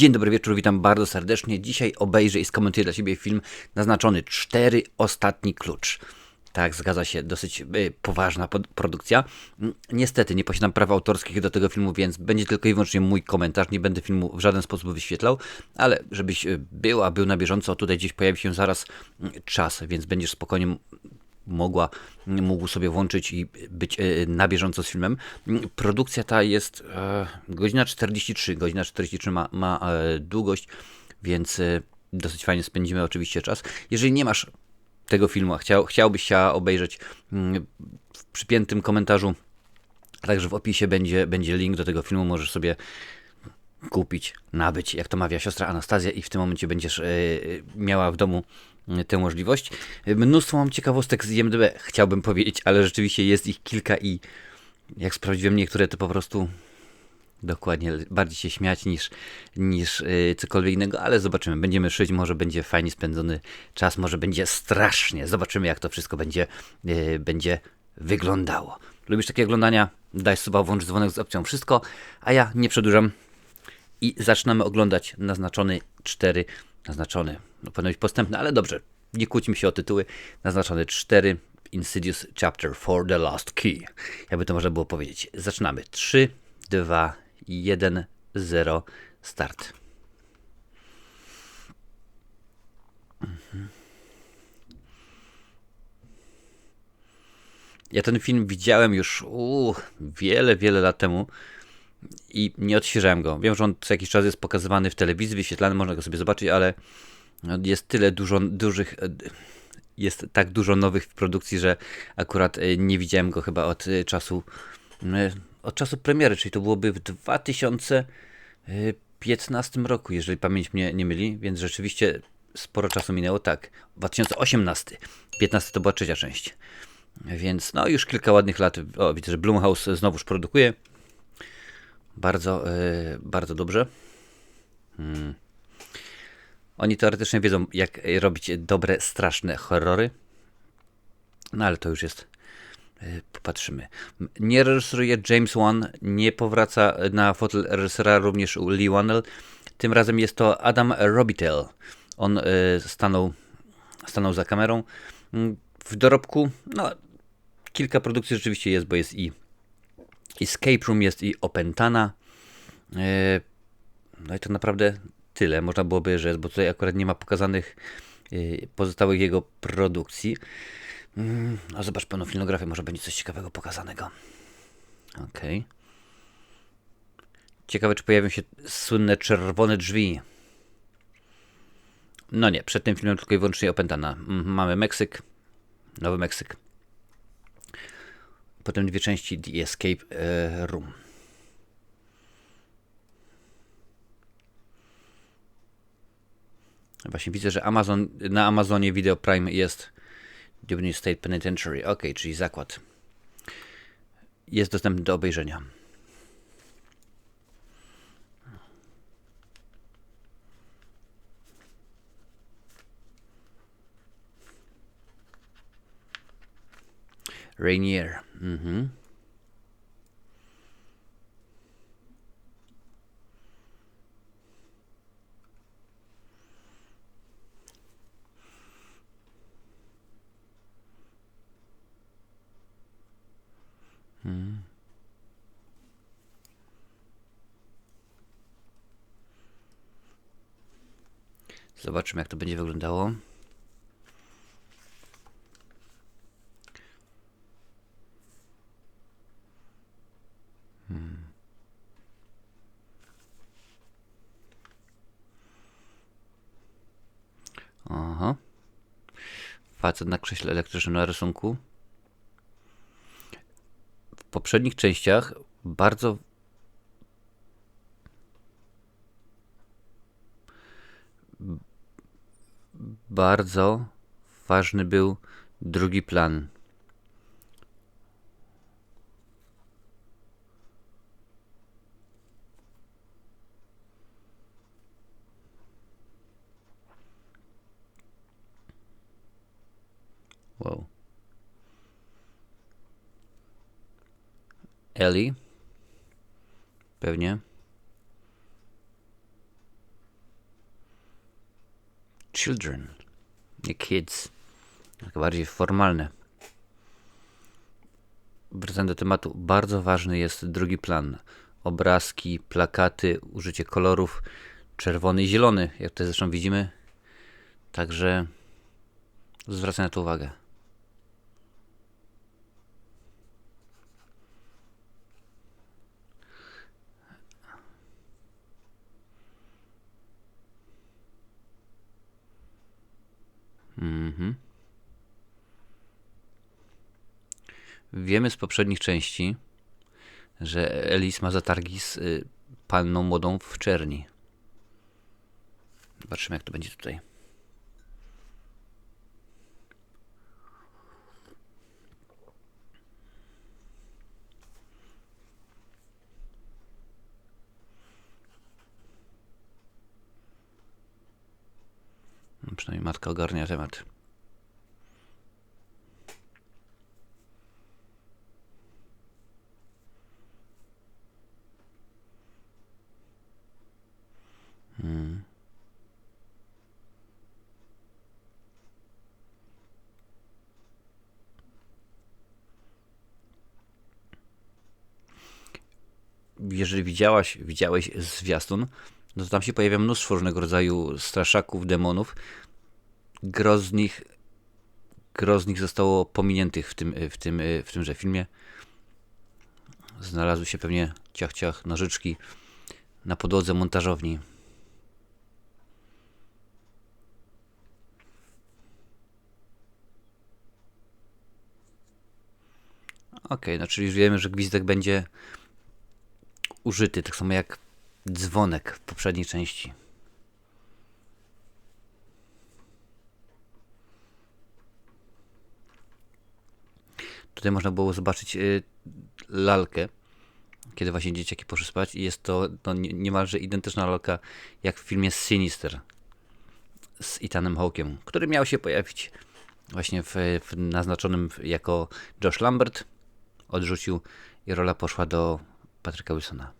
Dzień dobry wieczór, witam bardzo serdecznie. Dzisiaj obejrzę i skomentuję dla Ciebie film naznaczony 4 ostatni klucz. Tak, zgadza się, dosyć poważna produkcja. Niestety nie posiadam praw autorskich do tego filmu, więc będzie tylko i wyłącznie mój komentarz. Nie będę filmu w żaden sposób wyświetlał, ale żebyś był na bieżąco, tutaj gdzieś pojawi się zaraz czas, więc będziesz spokojnie mógł sobie włączyć i być na bieżąco z filmem. Produkcja ta jest godzina 43. Godzina 43 ma długość, więc dosyć fajnie spędzimy oczywiście czas. Jeżeli nie masz tego filmu, a chciałbyś się obejrzeć, w przypiętym komentarzu, a także w opisie będzie link do tego filmu, możesz sobie kupić, nabyć, jak to mawia siostra Anastazja, i w tym momencie będziesz miała w domu tę możliwość. Mnóstwo mam ciekawostek z IMDb, chciałbym powiedzieć, ale rzeczywiście jest ich kilka i jak sprawdziłem niektóre, to po prostu dokładnie bardziej się śmiać niż cokolwiek innego, ale zobaczymy. Będziemy szyć, może będzie fajnie spędzony czas, może będzie strasznie. Zobaczymy, jak to wszystko będzie wyglądało. Lubisz takie oglądania? Daj suba, włącz dzwonek z opcją wszystko, a ja nie przedłużam i zaczynamy oglądać naznaczony, no powinno być postępny, ale dobrze, nie kłóćmy się o tytuły, naznaczony 4, Insidious Chapter 4, The Last Key. Jakby to można było powiedzieć. Zaczynamy. 3, 2, 1, 0, start. Ja ten film widziałem już wiele lat temu i nie odświeżałem go. Wiem, że on co jakiś czas jest pokazywany w telewizji, wyświetlany, można go sobie zobaczyć, ale jest tyle jest tak dużo nowych w produkcji, że akurat nie widziałem go chyba od czasu premiery, czyli to byłoby w 2015 roku, jeżeli pamięć mnie nie myli, więc rzeczywiście sporo czasu minęło, tak, 2018, 15 to była trzecia część, więc no już kilka ładnych lat. O, widzę, że Blumhouse znowuż produkuje, bardzo dobrze. Oni teoretycznie wiedzą, jak robić dobre, straszne horrory. No ale to już jest... Popatrzymy. Nie reżyseruje James Wan, nie powraca na fotel reżysera również Lee Whannell. Tym razem jest to Adam Robitel. On stanął za kamerą. W dorobku, no, kilka produkcji rzeczywiście jest, bo jest i Escape Room, jest i Opętana. No i to naprawdę tyle można byłoby rzec, bo tutaj akurat nie ma pokazanych pozostałych jego produkcji. No zobacz pełną filmografię, może będzie coś ciekawego pokazanego. Okej. Ciekawe, czy pojawią się słynne czerwone drzwi. No nie, przed tym filmem tylko i wyłącznie Opętana. Mamy Meksyk, Nowy Meksyk. Potem 2 części The Escape Room. Właśnie widzę, że na Amazonie Video Prime jest Dubny State Penitentiary. Ok, czyli zakład. Jest dostępny do obejrzenia. Rainier. Zobaczymy, jak to będzie wyglądało. Aha. Facet na krześle elektrycznym na rysunku. W poprzednich częściach bardzo ważny był drugi plan. Wow. Ellie. Pewnie. children, nie kids. Tak bardziej formalne. Wracając do tematu, bardzo ważny jest drugi plan. Obrazki, plakaty, użycie kolorów czerwony i zielony, jak tutaj zresztą widzimy. Także zwracaj na to uwagę. Wiemy z poprzednich części, że Elis ma zatargi z panną młodą w czerni. Zobaczymy, jak to będzie tutaj. No, przynajmniej matka ogarnia temat. Jeżeli widziałeś zwiastun, no to tam się pojawia mnóstwo różnego rodzaju straszaków, demonów. Gro z nich zostało pominiętych w tymże filmie. Znalazły się pewnie ciach, nożyczki na podłodze montażowni. Okej, no czyli już wiemy, że gwizdek będzie użyty, tak samo jak dzwonek w poprzedniej części. Tutaj można było zobaczyć lalkę, kiedy właśnie dzieciaki poszły spać i jest to niemalże identyczna lalka jak w filmie Sinister z Ethanem Hawke'em, który miał się pojawić właśnie w naznaczonym jako Josh Lambert. Odrzucił i rola poszła do Patricka Wilsona.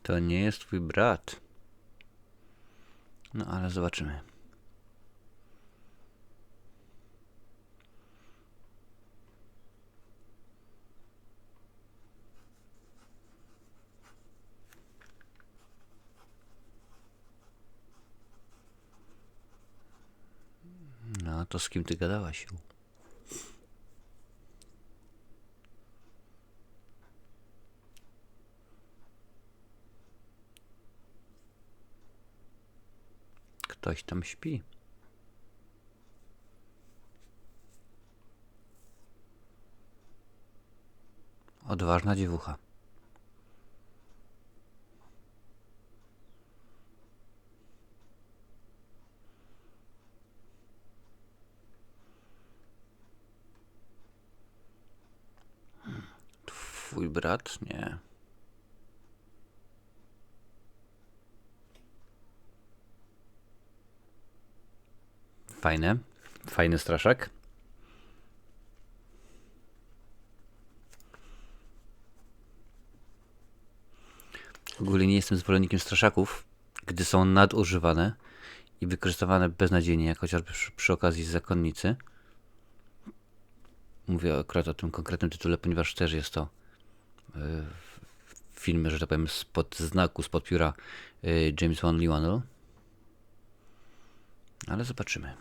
To nie jest twój brat. No ale zobaczymy. No to z kim ty gadałaś? Ktoś tam śpi. Odważna dziewucha. Twój brat? Nie. Fajny straszak. Ogólnie nie jestem zwolennikiem straszaków, gdy są nadużywane i wykorzystywane beznadziejnie, jak chociażby przy okazji Zakonnicy. Mówię akurat o tym konkretnym tytule, ponieważ też jest to film, że tak powiem, spod pióra James Wan Lee. Ale zobaczymy.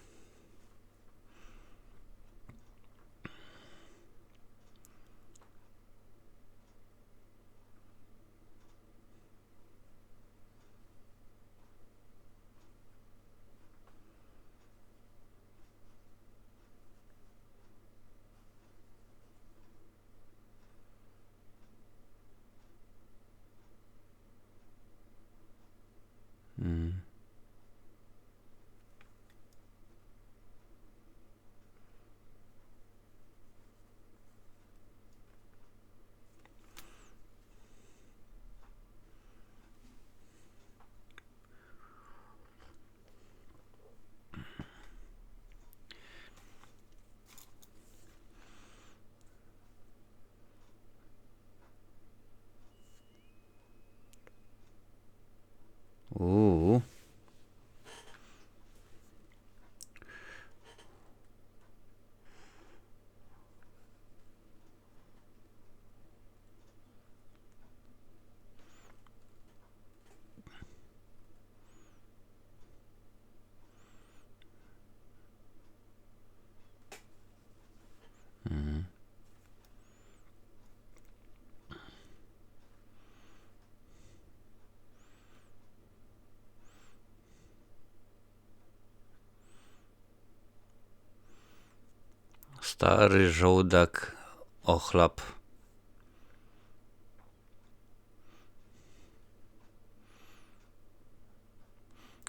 Stary żołdak ochlap.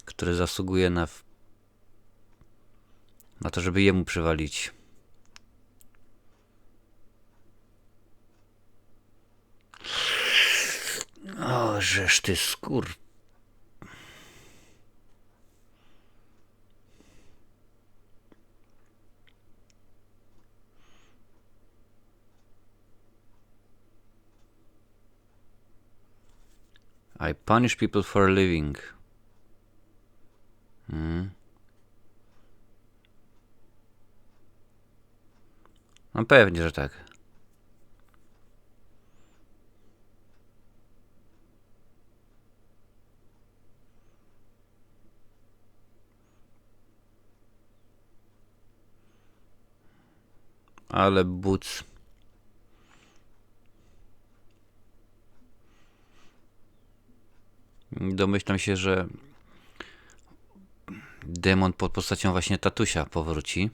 Który zasługuje na to, żeby jemu przywalić. O, żeż ty skór. I punish people for a living. No pewnie, że tak. Ale buc. Domyślam się, że demon pod postacią właśnie tatusia powróci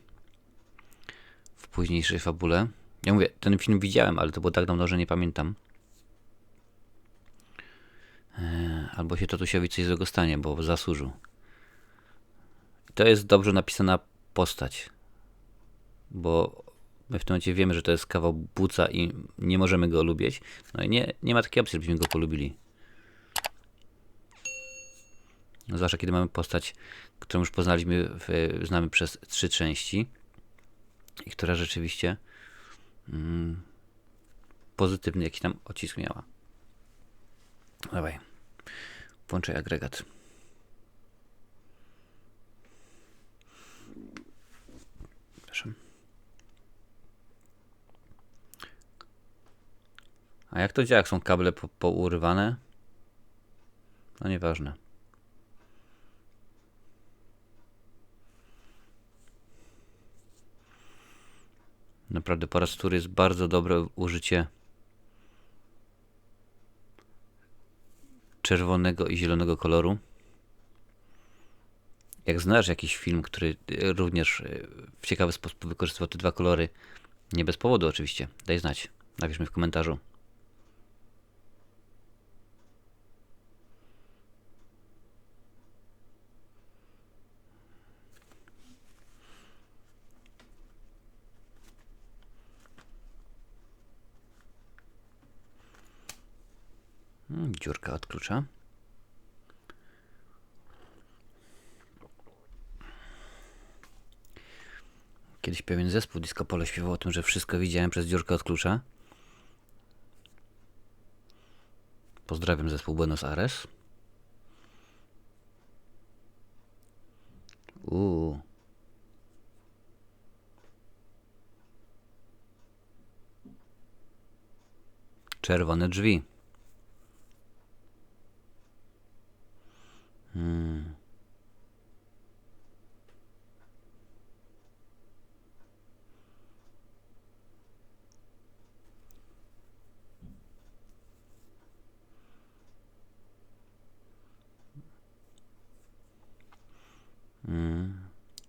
w późniejszej fabule. Ja mówię, ten film widziałem, ale to było tak dawno, że nie pamiętam. Albo się tatusiowi coś złego stanie, bo zasłużył. To jest dobrze napisana postać, bo my w tym momencie wiemy, że to jest kawał buca i nie możemy go lubić. No i nie ma takiej opcji, żebyśmy go polubili. No zwłaszcza kiedy mamy postać, którą już poznaliśmy, znamy przez 3 części i która rzeczywiście pozytywny jakiś tam odcisk miała. Dawaj, włączaj agregat. Proszę. A jak to działa, jak są kable pourywane? No nieważne. Naprawdę po raz wtóry jest bardzo dobre użycie czerwonego i zielonego koloru. Jak znasz jakiś film, który również w ciekawy sposób wykorzystywał te dwa kolory, nie bez powodu oczywiście, daj znać, napisz mi w komentarzu. Dziurka od klucza. Kiedyś pewien zespół Disco Polo śpiewał o tym, że wszystko widziałem przez dziurkę od klucza. Pozdrawiam zespół Buenos Aires. Czerwone drzwi.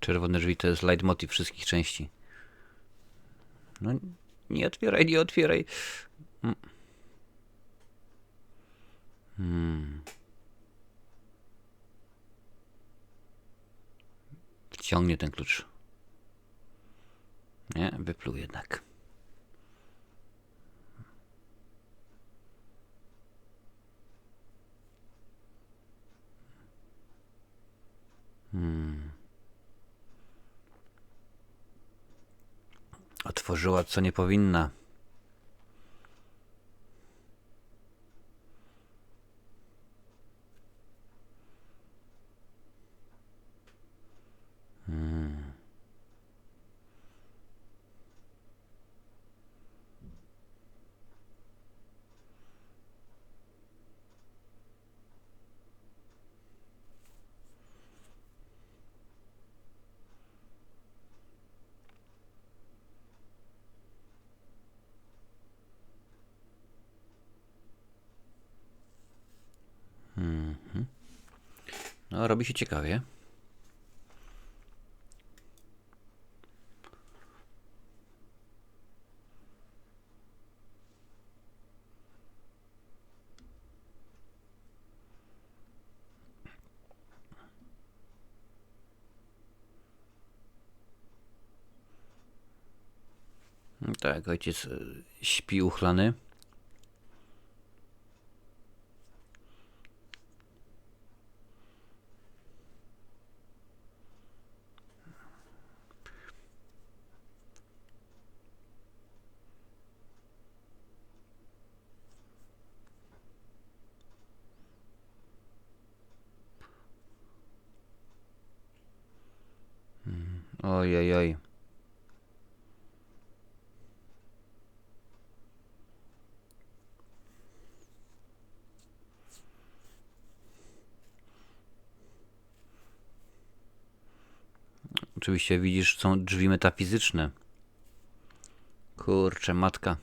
Czerwone drzwi to jest leitmotiv wszystkich części. No nie otwieraj, nie otwieraj. Wciągnie ten klucz. Nie, wypluł jednak. Otworzyła co nie powinna. No, robi się ciekawie. Tak, ojciec śpi uchlany. Ojej, oj. Oczywiście widzisz, są drzwi metafizyczne. Kurczę, matka.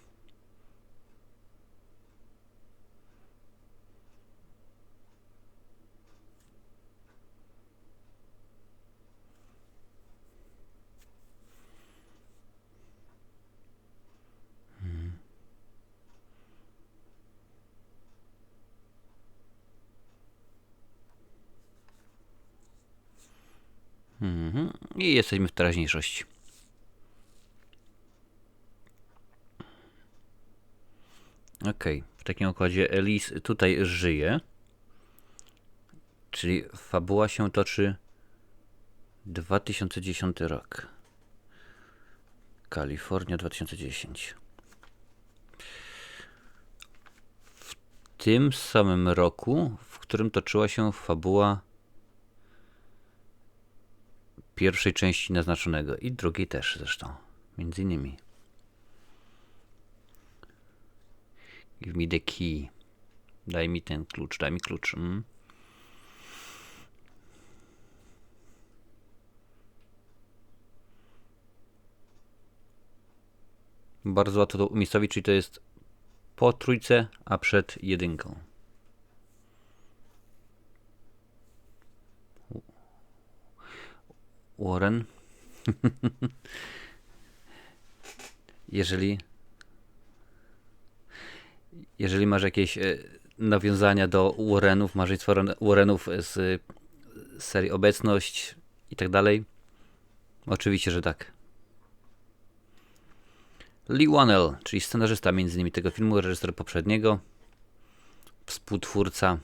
I jesteśmy w teraźniejszości. Okej, w takim układzie Elise tutaj żyje. Czyli fabuła się toczy 2010 rok. Kalifornia 2010. W tym samym roku, w którym toczyła się fabuła pierwszej części Naznaczonego i drugiej też zresztą, między innymi. Give me the key. Daj mi ten klucz, daj mi klucz. Bardzo łatwo to umiejscowić, czyli to jest po trójce, a przed jedynką. Warren. Jeżeli masz jakieś nawiązania do Warrenów, małżeństwa Warrenów z serii Obecność i tak dalej, oczywiście, że tak. Lee Whannell, czyli scenarzysta m.in. tego filmu, reżyser poprzedniego, współtwórca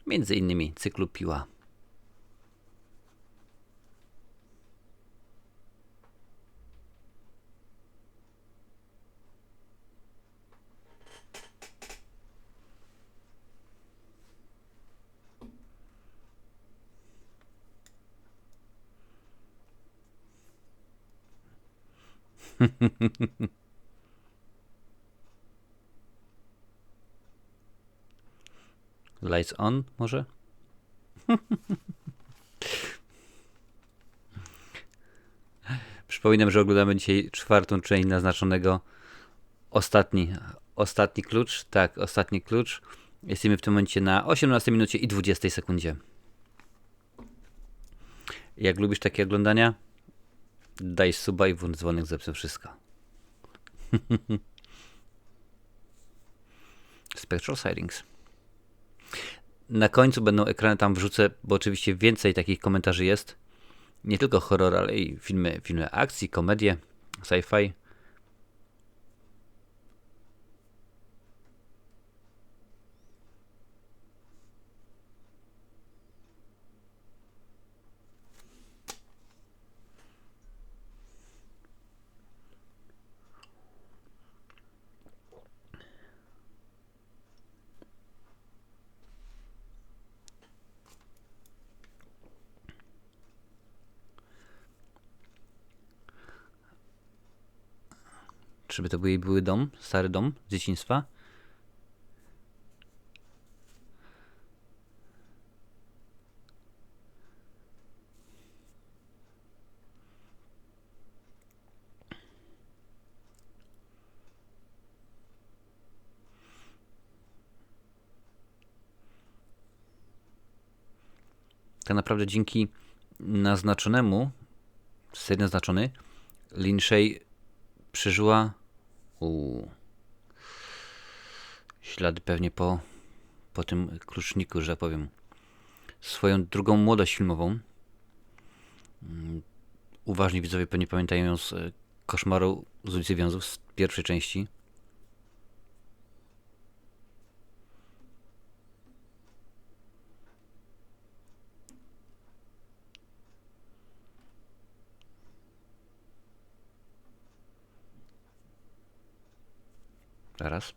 m.in. cyklu Piła. Lights on może? Przypominam, że oglądamy dzisiaj 4. część Naznaczonego. Ostatni klucz. Tak, ostatni klucz. Jesteśmy w tym momencie na 18 minucie i 20 sekundzie. Jak lubisz takie oglądania? Daj suba i włącz dzwonek, zepsuł wszystko. Spectral Sightings. Na końcu będą ekrany, tam wrzucę, bo oczywiście więcej takich komentarzy jest. Nie tylko horror, ale i filmy akcji, komedie, sci-fi. Czyby to był jej były dom, stary dom z dzieciństwa? Tak naprawdę dzięki Naznaczonemu, serii Naznaczony, Lynshey przeżyła ślady pewnie po tym kluczniku, że tak powiem, swoją drugą młodość filmową. Uważni widzowie pewnie pamiętają ją z Koszmaru z ulicy Wiązów z pierwszej części. Zaraz.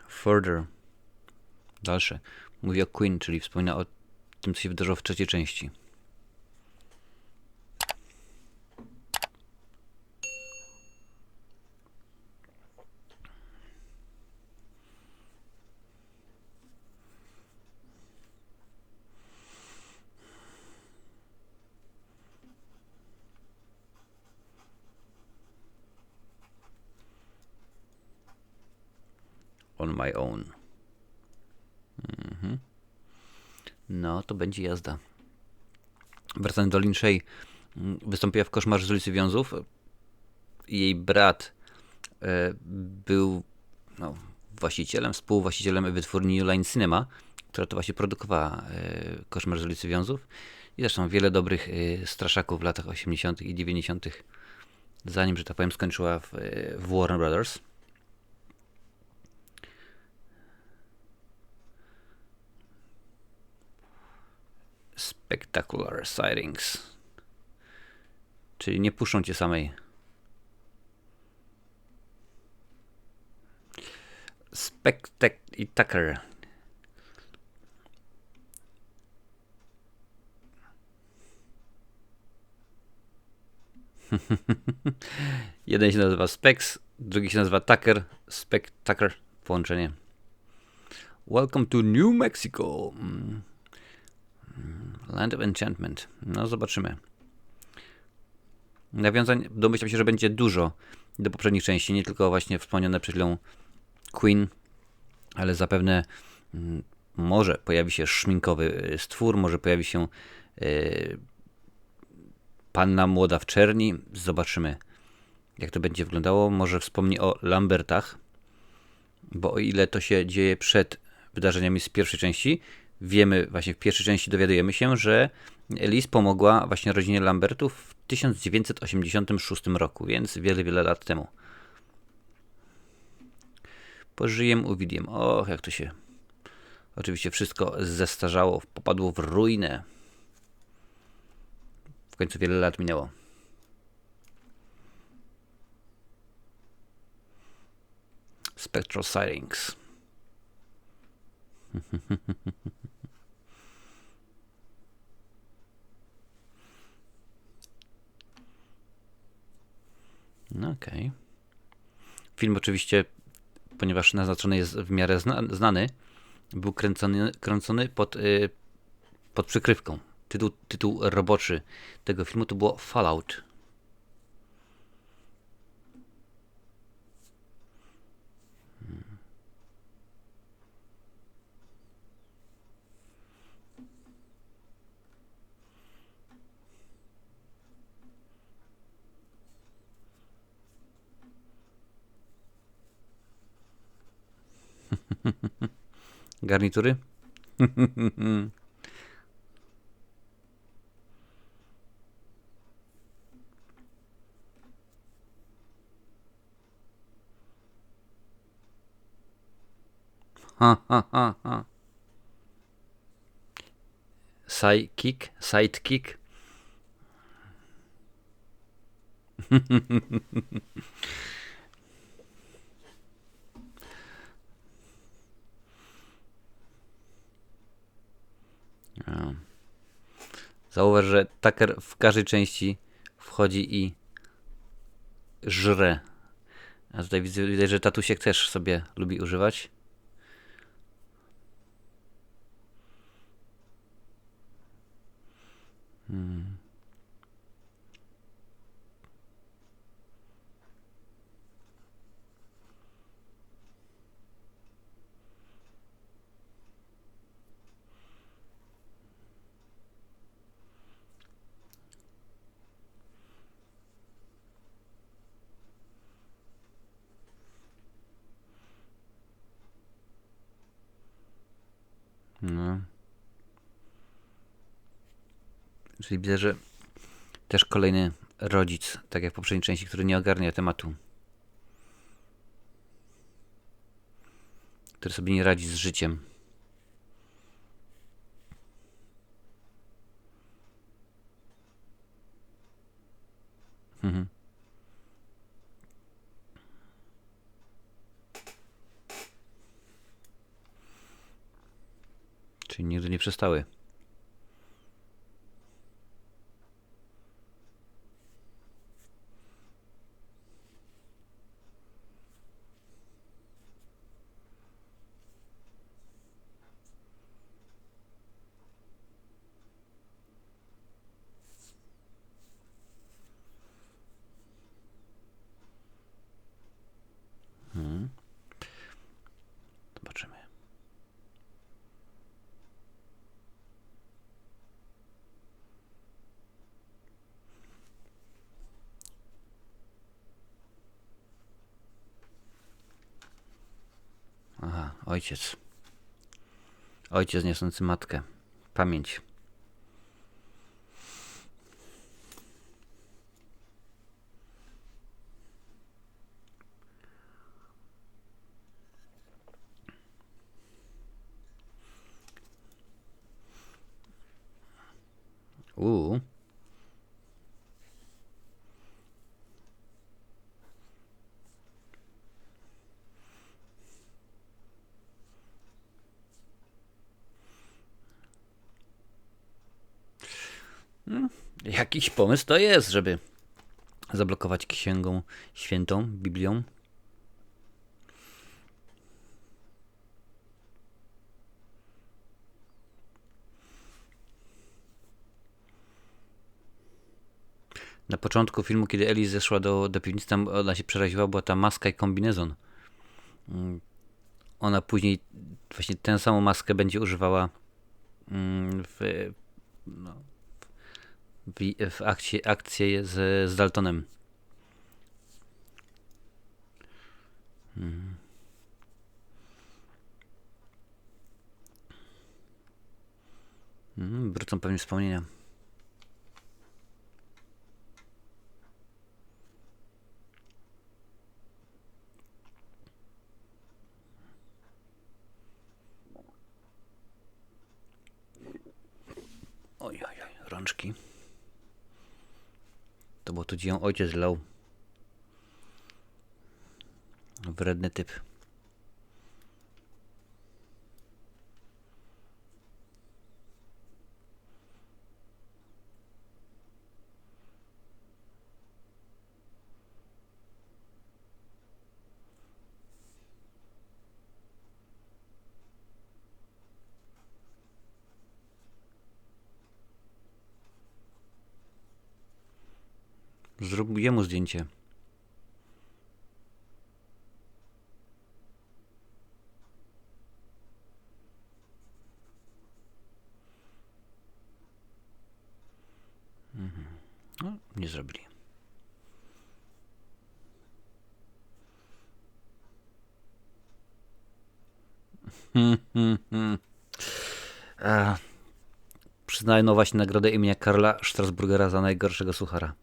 Further. Dalsze. Mówi o Queen, czyli wspomina o tym, co się wydarzyło w trzeciej części. On my own. No, to będzie jazda. Wracając do Lin Shay, wystąpiła w Koszmarze z ulicy Wiązów. Jej brat był właścicielem, współwłaścicielem wytwórni New Line Cinema, która to właśnie produkowała Koszmar z ulicy Wiązów. I zresztą wiele dobrych straszaków w latach 80. i 90., zanim, że tak powiem, skończyła w Warner Brothers. Spectacular Sightings. Czyli nie puszczą cię samej. Spectacular. Jeden się nazywa Specs, drugi się nazywa Tucker. Spectacular. Połączenie. Welcome to New Mexico. Land of Enchantment. No, zobaczymy. Nawiązań domyślam się, że będzie dużo do poprzednich części, nie tylko właśnie wspomniane przed chwilą Queen, ale zapewne może pojawi się szminkowy stwór, może pojawi się panna młoda w czerni. Zobaczymy, jak to będzie wyglądało. Może wspomni o Lambertach, bo o ile to się dzieje przed wydarzeniami z pierwszej części, wiemy, właśnie w pierwszej części dowiadujemy się, że Liz pomogła właśnie rodzinie Lambertów w 1986 roku, więc wiele, wiele lat temu. Pożyjem, uwidiem. Och, jak to się oczywiście wszystko zestarzało, popadło w ruinę. W końcu wiele lat minęło. Spectral Sightings. No okej. Film oczywiście, ponieważ naznaczony jest w miarę znany, był kręcony pod przykrywką. Tytuł roboczy tego filmu to było Fallout. Garnitury? Sidekick. Zauważ, że Tucker w każdej części wchodzi i żre A tutaj widać, że tatusiek też sobie lubi używać. No. Czyli widzę, że też kolejny rodzic, tak jak w poprzedniej części, który nie ogarnia tematu. Który sobie nie radzi z życiem. Mhm. Czyli nigdy nie przestały. Zobaczymy. Aha, ojciec. Ojciec niosący matkę. Pamięć. Uuu. Jakiś pomysł to jest, żeby zablokować księgą świętą, Biblią. Na początku filmu, kiedy Ellie zeszła do piwnicy, tam ona się przeraziła, była ta maska i kombinezon. Ona później właśnie tę samą maskę będzie używała w, no, w akcji z Daltonem. Wrócą pewnie wspomnienia. Oj, rączki. To było to, gdzie ją ojciec lał. Wredny typ. Zrób jemu zdjęcie. No, nie zrobili. Przyznaję no właśnie nagrodę imienia Karla Strasburgera za najgorszego suchara.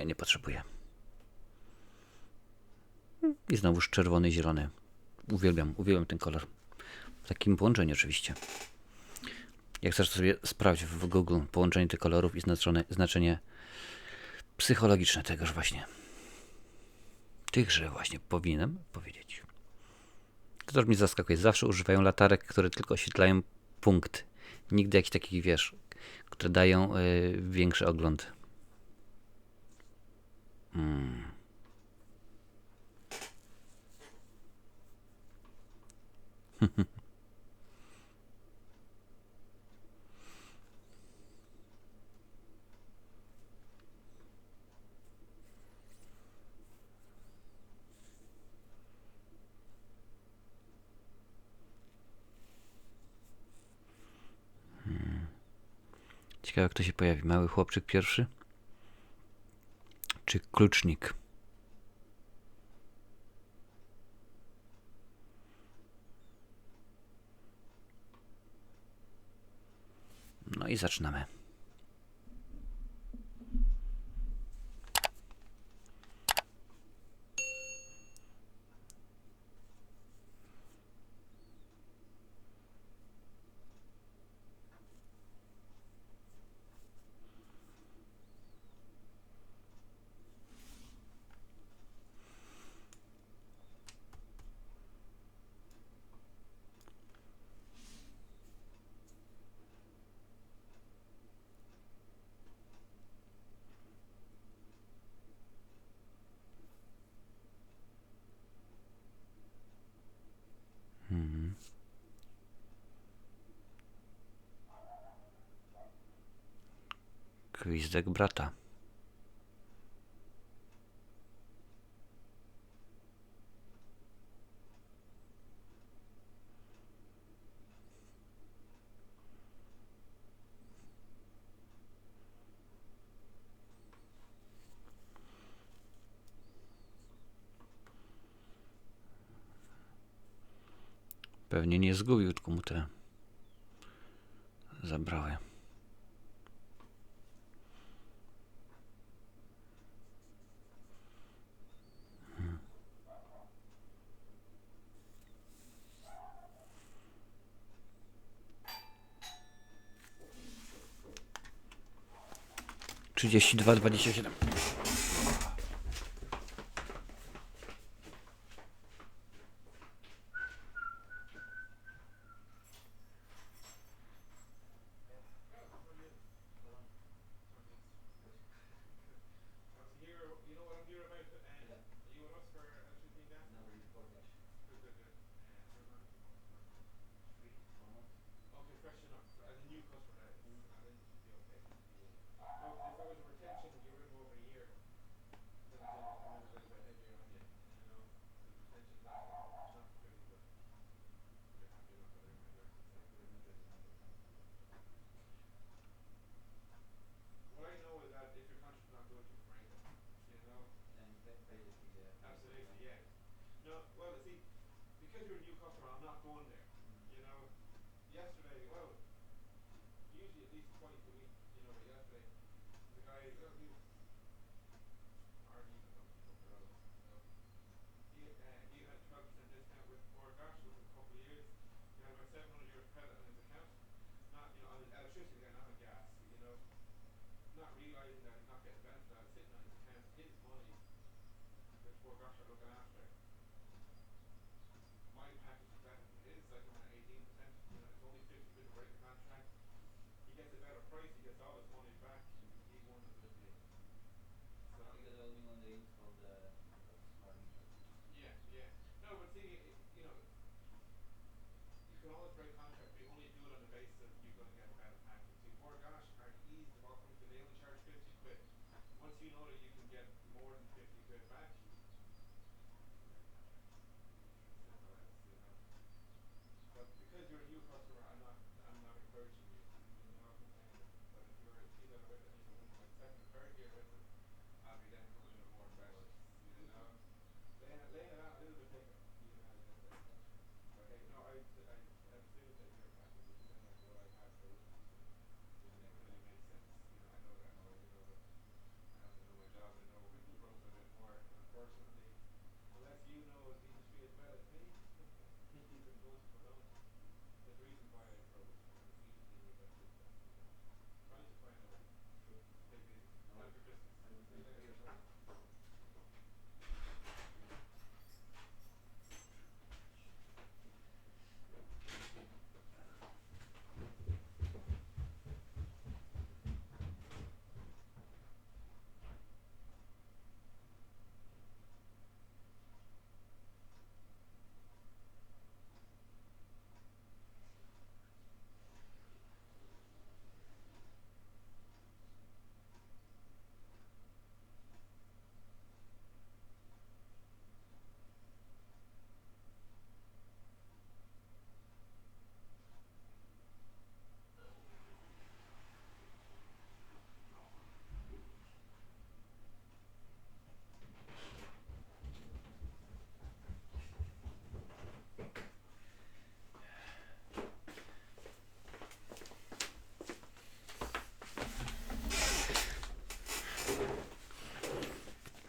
Nie potrzebuję. I znowuż czerwony i zielony. Uwielbiam ten kolor. W takim połączeniu oczywiście. Jak chcesz to sobie sprawdź w Google połączenie tych kolorów i znaczenie psychologiczne tegoż właśnie. Tychże właśnie powinienem powiedzieć. To też mnie zaskakuje. Zawsze używają latarek, które tylko oświetlają punkt. Nigdy jakichś takich, wiesz, które dają większy ogląd. Ciekawe, kto się pojawi. Mały chłopczyk pierwszy? Czy klucznik? No i zaczynamy. Gwizdek brata. Pewnie nie zgubił, tylko mu te zabrały. Trzydzieści dwa, 27.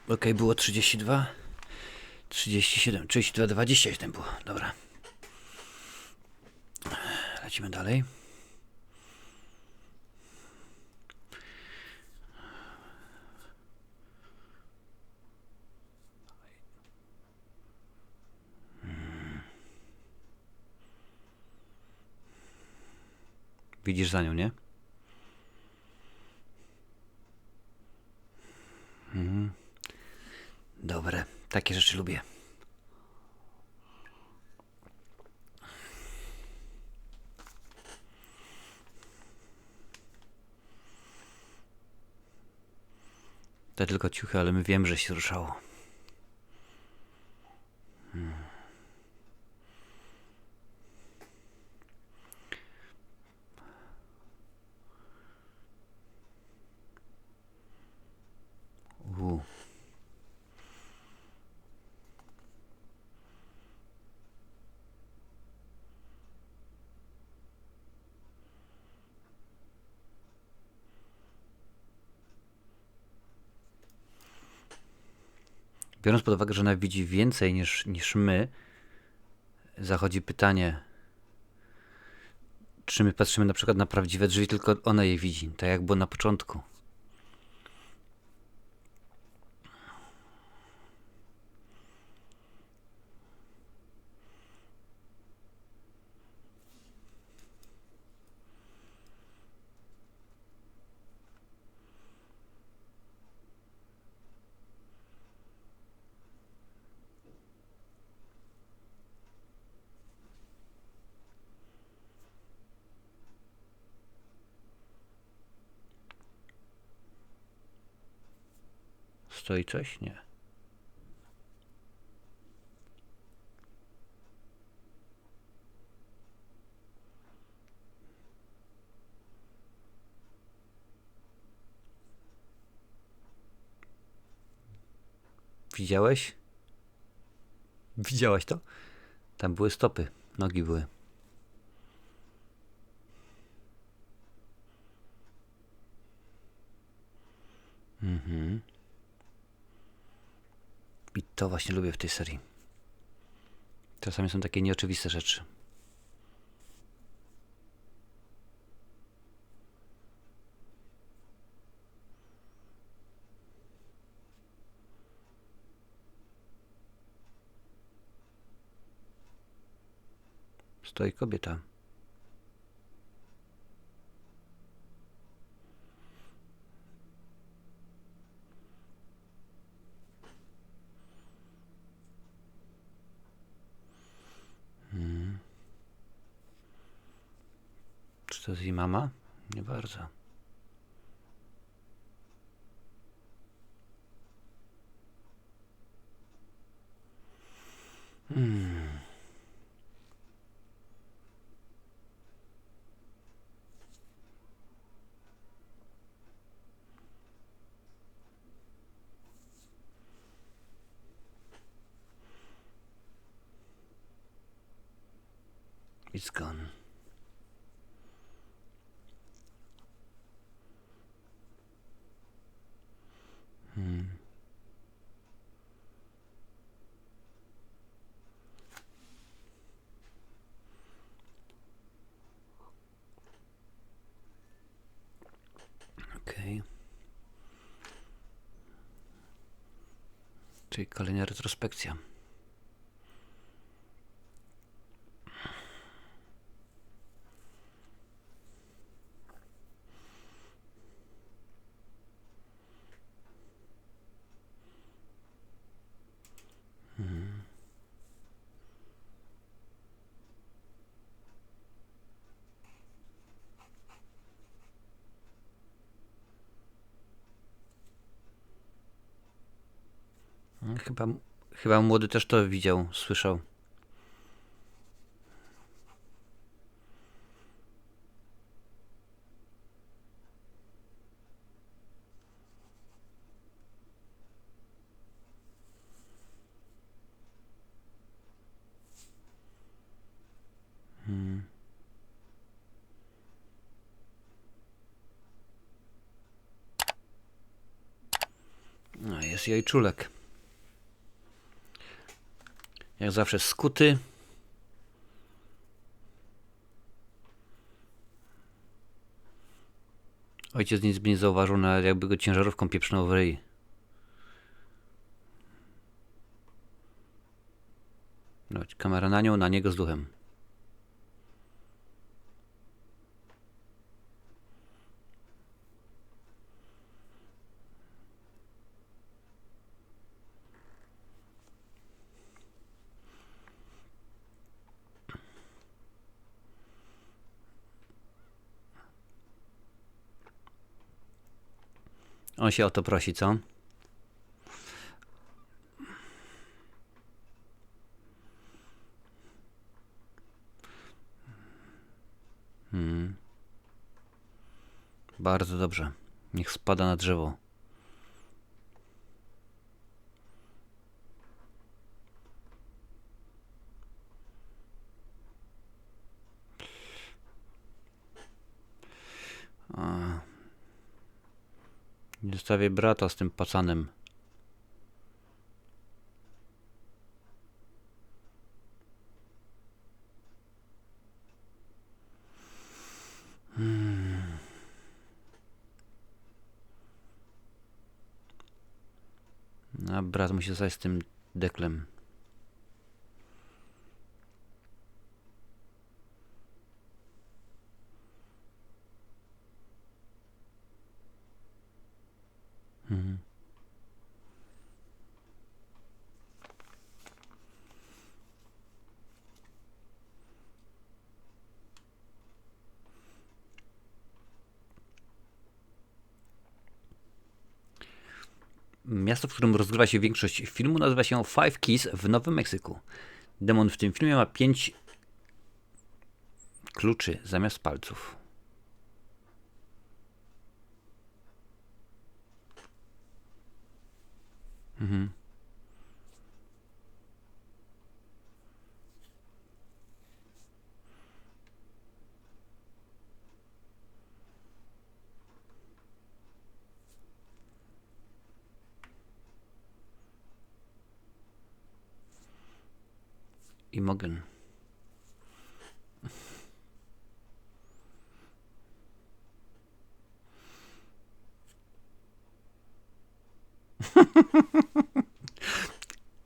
Ok, było 32, 37, 32, 27 było. Dobra. Lecimy dalej. Widzisz za nią, nie? Dobre, takie rzeczy lubię. To tylko ciuchy, ale my wiemy, że się ruszało. U. Biorąc pod uwagę, że ona widzi więcej niż my, zachodzi pytanie, czy my patrzymy na przykład na prawdziwe drzwi, tylko ona je widzi, tak jak było na początku. Stoi coś? Nie. Widziałeś? Widziałaś to? Tam były stopy, nogi były. I to właśnie lubię w tej serii. Czasami są takie nieoczywiste rzeczy. Stoi kobieta. Czy to jest jej mama? Nie bardzo. It's gone. Okej. Czyli kolejna retrospekcja. Chyba młody też to widział, słyszał. No, Ojciec Jajczulek. Jak zawsze skuty. Ojciec nic by nie zauważył, nawet jakby go ciężarówką pieprznął w ryj. No, kamera na nią, na niego z duchem. On się o to prosi, co? Bardzo dobrze. Niech spada na drzewo. Nie zostawię brata z tym pacanem. A brat musi zostać z tym deklem. Miasto, w którym rozgrywa się większość filmu, nazywa się Five Keys w Nowym Meksyku. Demon w tym filmie ma 5 kluczy zamiast palców. Imogen.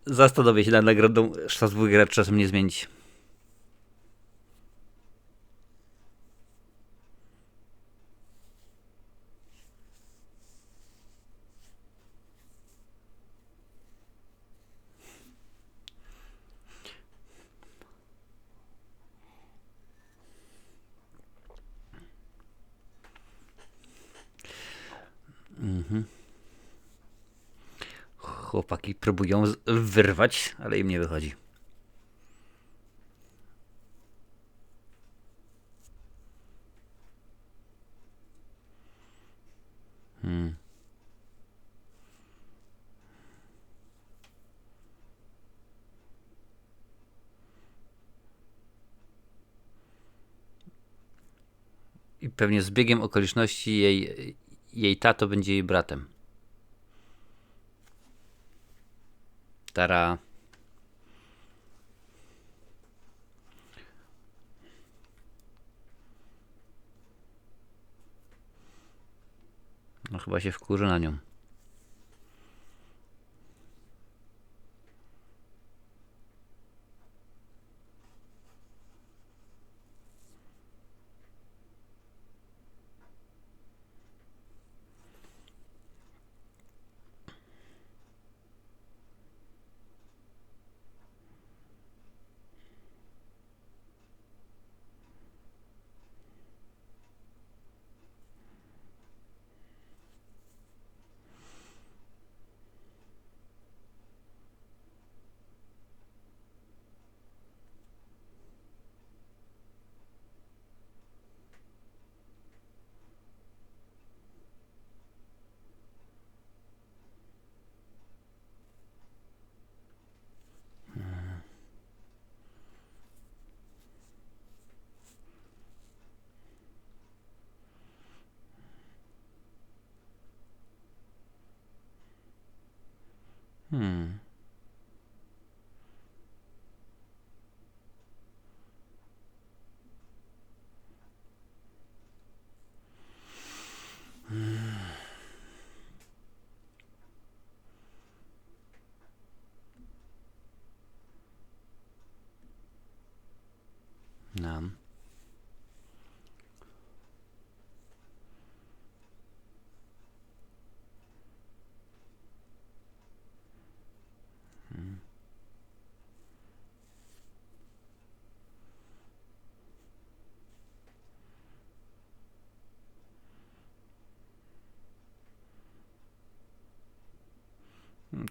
Zastanowię się nad nagrodą Strasburgera, czasem nie zmienić. Chłopaki próbują wyrwać, ale im nie wychodzi. I pewnie z biegiem okoliczności jej tato będzie jej bratem. Tara. No chyba się wkurzy na nią.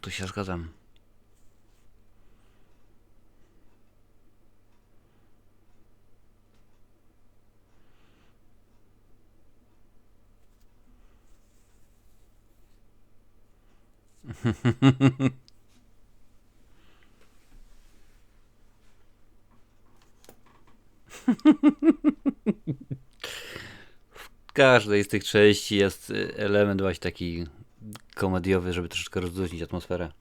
Tu się zgadzam. W każdej z tych części jest element właśnie taki komediowy, żeby troszeczkę rozluźnić atmosferę.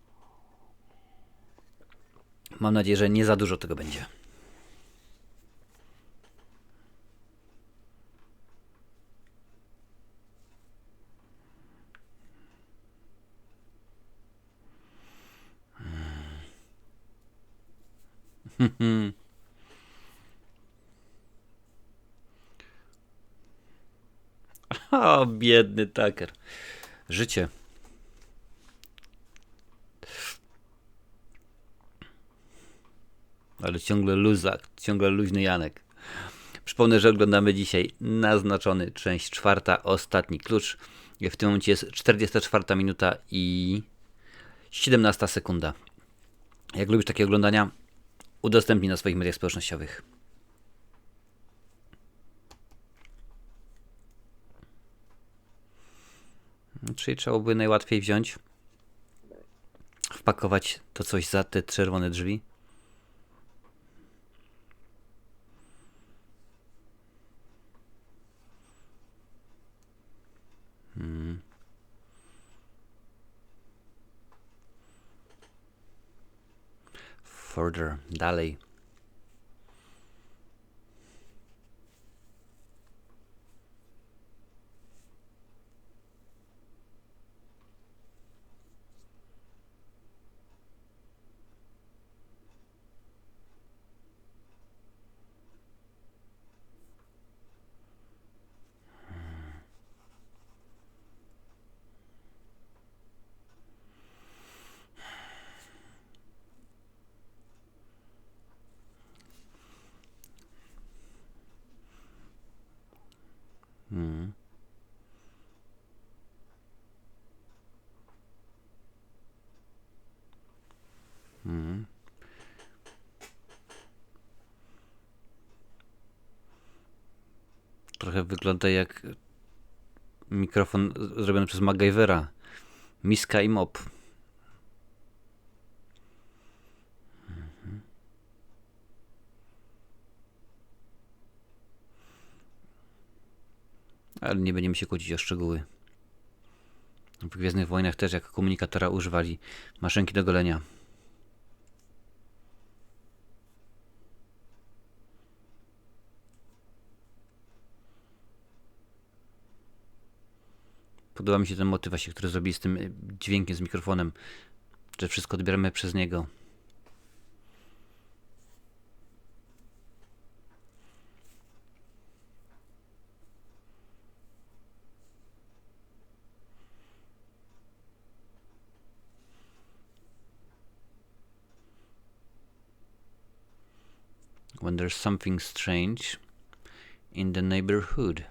Mam nadzieję, że nie za dużo tego będzie. O, biedny Tucker. Życie. Ale ciągle luzak, ciągle luźny Janek. Przypomnę, że oglądamy dzisiaj naznaczony, część 4, ostatni klucz. W tym momencie jest 44 minuta i 17 sekunda. Jak lubisz takie oglądania, udostępnij na swoich mediach społecznościowych. Czyli trzeba by najłatwiej wziąć, wpakować to coś za te czerwone drzwi. Further, dalej. Trochę wygląda jak mikrofon zrobiony przez MacGyvera. Miska i mop. Ale nie będziemy się kłócić o szczegóły. W Gwiezdnych Wojnach też jako komunikatora używali maszynki do golenia. Podoba mi się ten motyw właśnie, który zrobili z tym dźwiękiem, z mikrofonem, że wszystko odbieramy przez niego. When there's something strange in the neighborhood.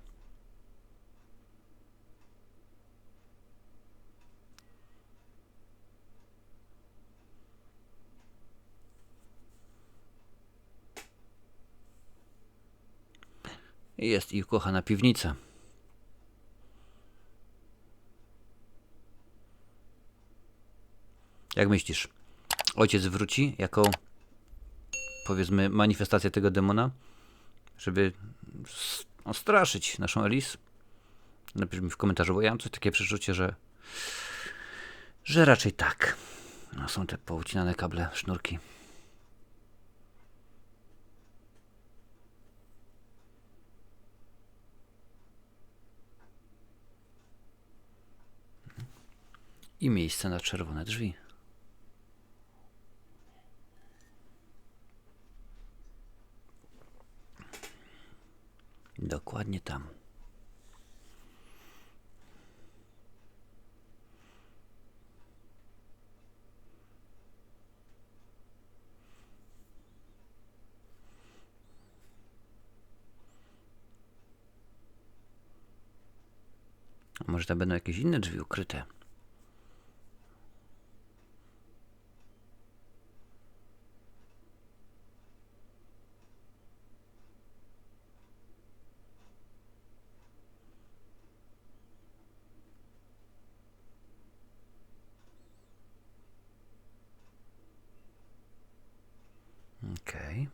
Jest ich ukochana piwnica. Jak myślisz, ojciec wróci jako, powiedzmy, manifestacja tego demona, żeby straszyć naszą Elis? Napisz mi w komentarzu, bo ja mam coś takie przeczucie, że raczej tak. No, są te poucinane kable, sznurki. I miejsce na czerwone drzwi. Dokładnie tam. A może tam będą jakieś inne drzwi ukryte? Okej.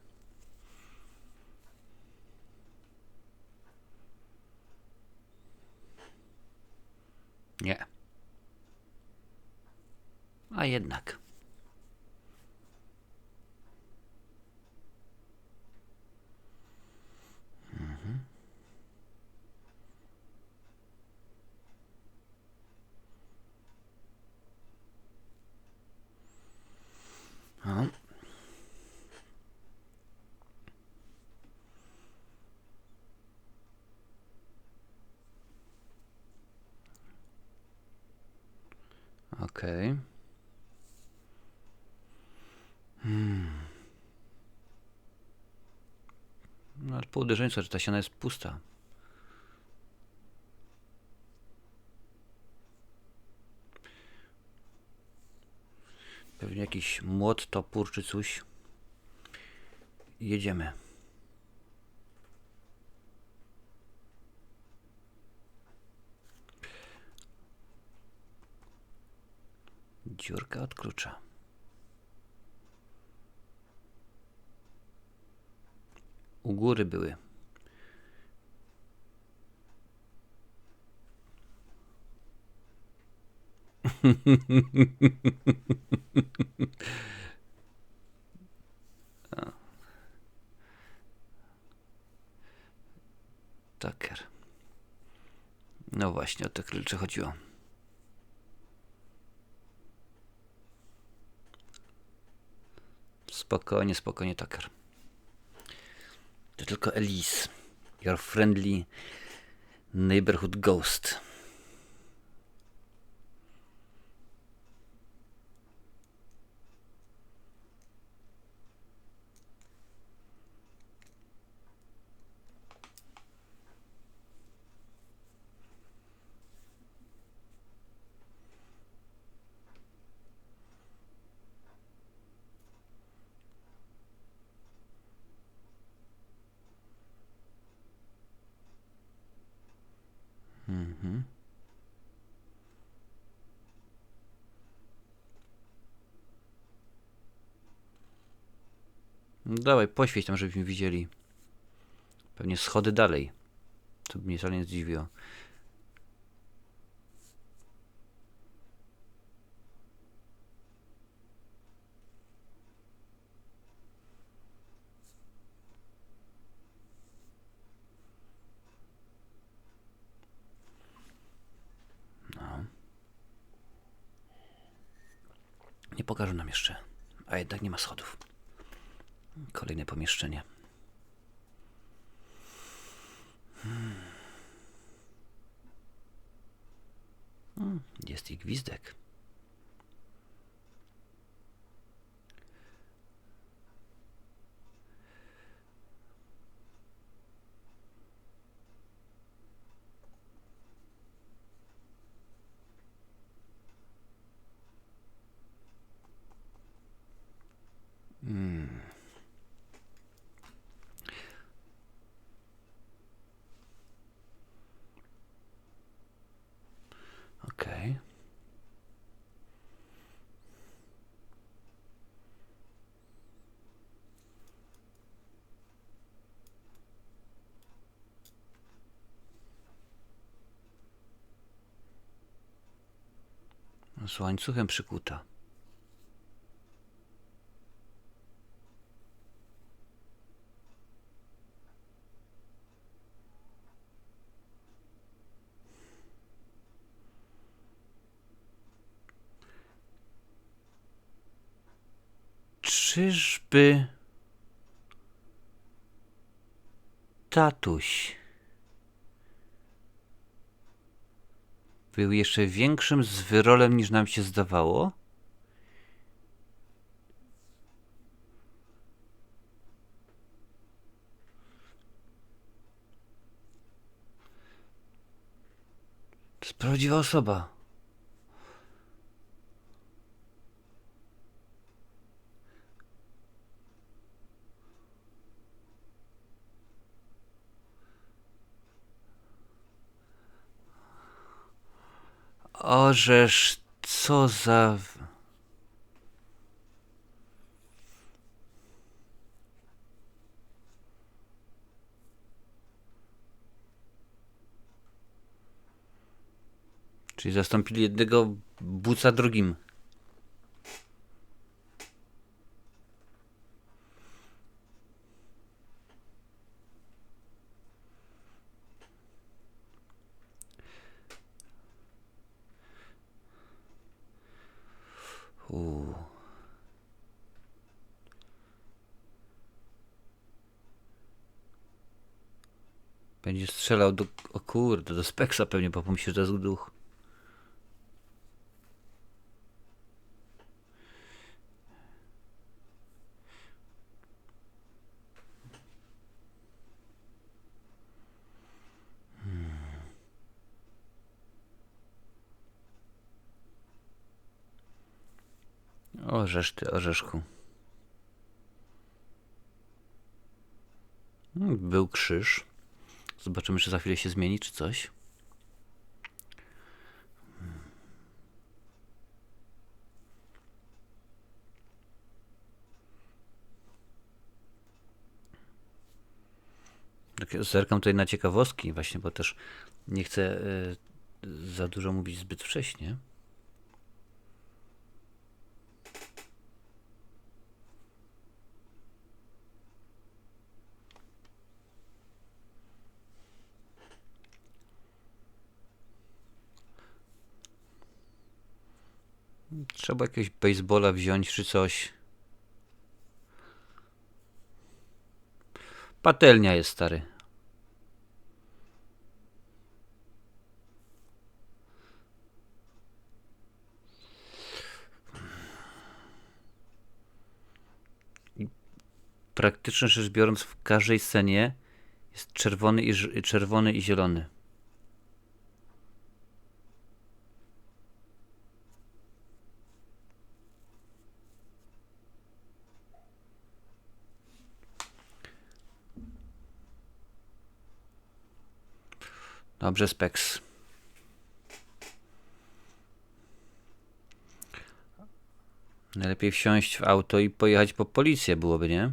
Nie. A jednak. O. Okej. No ale po uderzeniu, że ta ściana jest pusta. Pewnie jakiś młot, topór czy coś. Jedziemy. Dziurka od klucza. U góry były. Taker. No właśnie, o te klucze chodziło. Spokojnie, spokojnie, Taker. To tylko Elise. Your friendly neighborhood ghost. No dawaj, poświeć tam, żebyśmy widzieli. Pewnie schody dalej. To by mnie wcale nie zdziwiło. No. Nie pokażą nam jeszcze. A jednak nie ma schodów. Kolejne pomieszczenie. Jest i gwizdek. Okej. Z łańcuchem przykuta. Czyżby tatuś był jeszcze większym zwyrolem niż nam się zdawało? To jest prawdziwa osoba. Ożeż, co za... Czyli zastąpili jednego buca drugim. Będzie strzelał do... O kurde, do Speksa pewnie, bo pomyśli, że to jest duch. Orzesz ty, orzeszku. Był krzyż. Zobaczymy, czy za chwilę się zmieni, czy coś. Zerkam tutaj na ciekawostki właśnie, bo też nie chcę za dużo mówić zbyt wcześnie. Trzeba jakiegoś baseballa wziąć czy coś. Patelnia jest, stary. Praktycznie rzecz biorąc, w każdej scenie jest czerwony i zielony. Dobrze, Specs. Najlepiej wsiąść w auto i pojechać po policję byłoby, nie?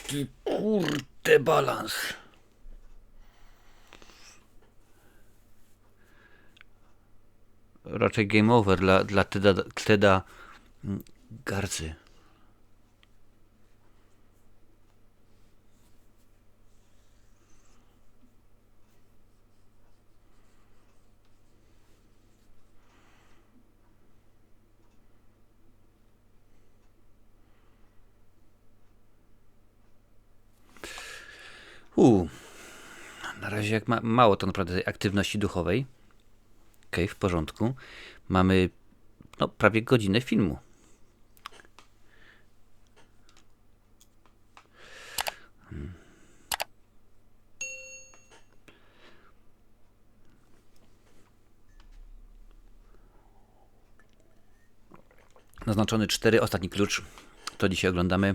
Ty kurde balans. Raczej game over dla Teda Garcy. Na razie jak mało to naprawdę tej aktywności duchowej. Okej, w porządku. Mamy prawie godzinę filmu. Naznaczony 4, ostatni klucz. To dzisiaj oglądamy.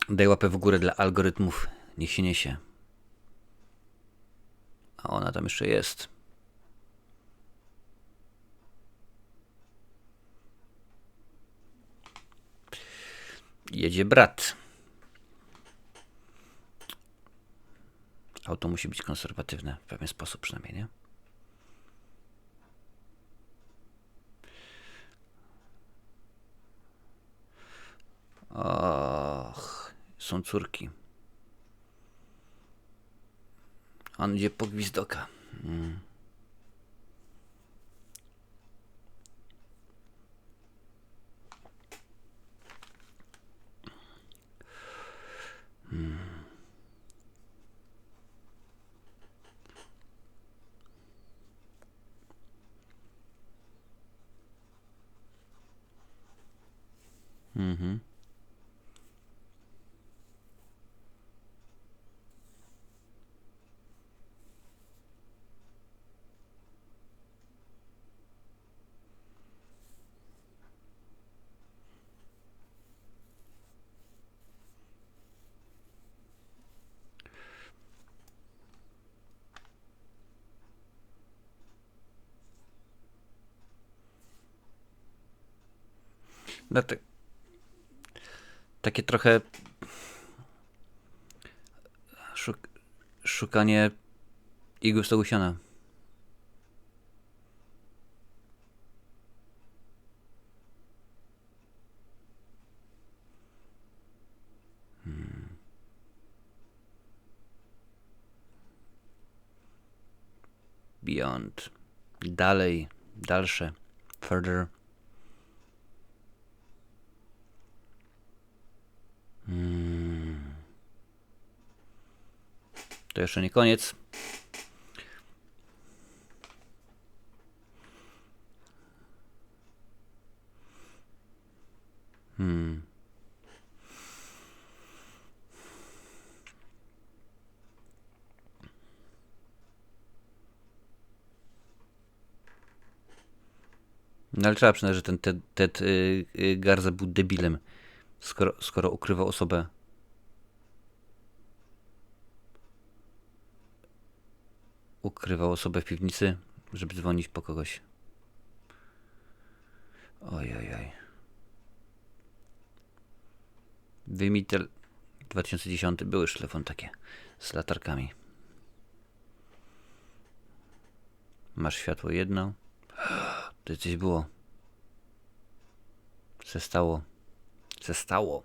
Daj łapę w górę dla algorytmów. Niech się niesie. A ona tam jeszcze jest. Jedzie brat. Auto musi być konserwatywne w pewien sposób przynajmniej, nie? Och, są córki. On idzie po gwizdoka. No takie trochę szukanie igły w stogu siana. Beyond. Dalej. Dalsze. Further. To jeszcze nie koniec. No ale trzeba przyznać, że ten Ted Garza był debilem, skoro ukrywał osobę. Ukrywał osobę w piwnicy, żeby dzwonić po kogoś. Ojojoj. Wymitel 2010 były już telefon takie z latarkami. Masz światło jedno. To coś było. Se stało.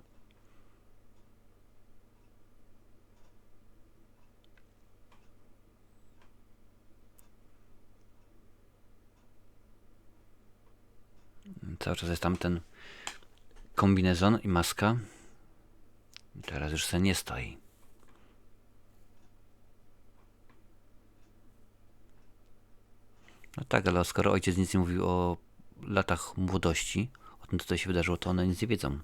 Cały czas jest tam ten kombinezon i maska. Teraz już se nie stoi. No tak, ale skoro ojciec nic nie mówił o latach młodości, o tym, co się wydarzyło, to one nic nie wiedzą.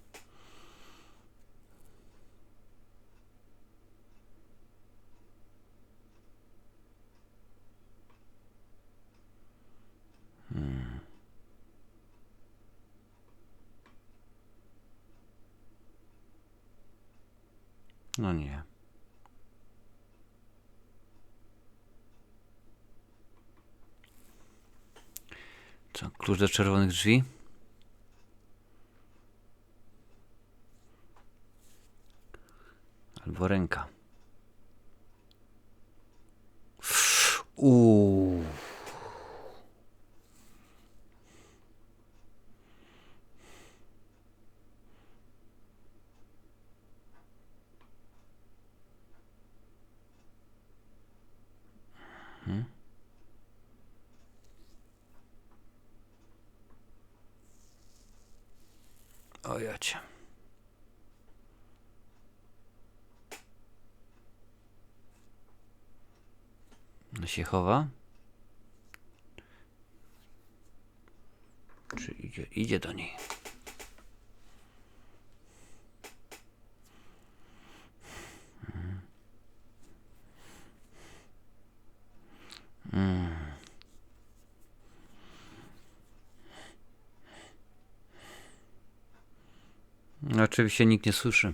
No nie. Co, klucz do czerwonych drzwi? Albo ręka. O jacie. No się chowa. Czy idzie do niej? No, oczywiście nikt nie słyszy.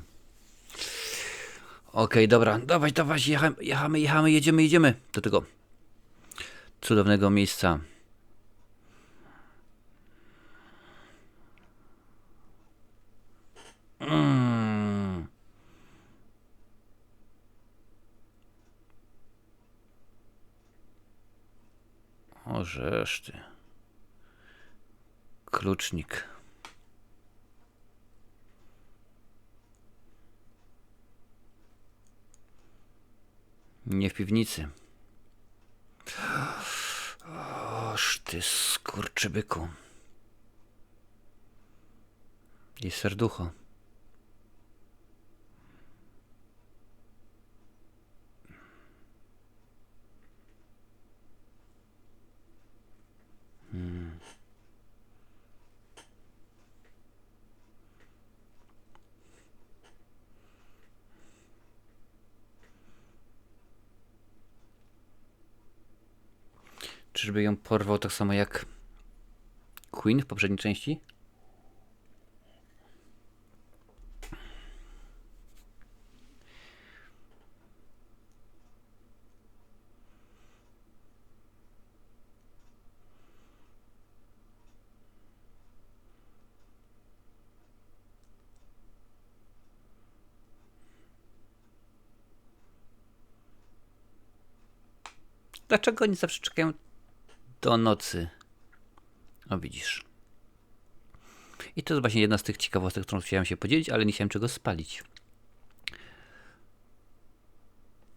Okej, dobra, dawać, jedziemy do tego cudownego miejsca. O, żeż ty. Klucznik. Nie w piwnicy. Oż ty skurczybyku. I serducho. Czyżby ją porwał tak samo jak Queen w poprzedniej części? Dlaczego oni zawsze czekają do nocy? O, widzisz. I to jest właśnie jedna z tych ciekawostek, którą chciałem się podzielić, ale nie chciałem czego spalić.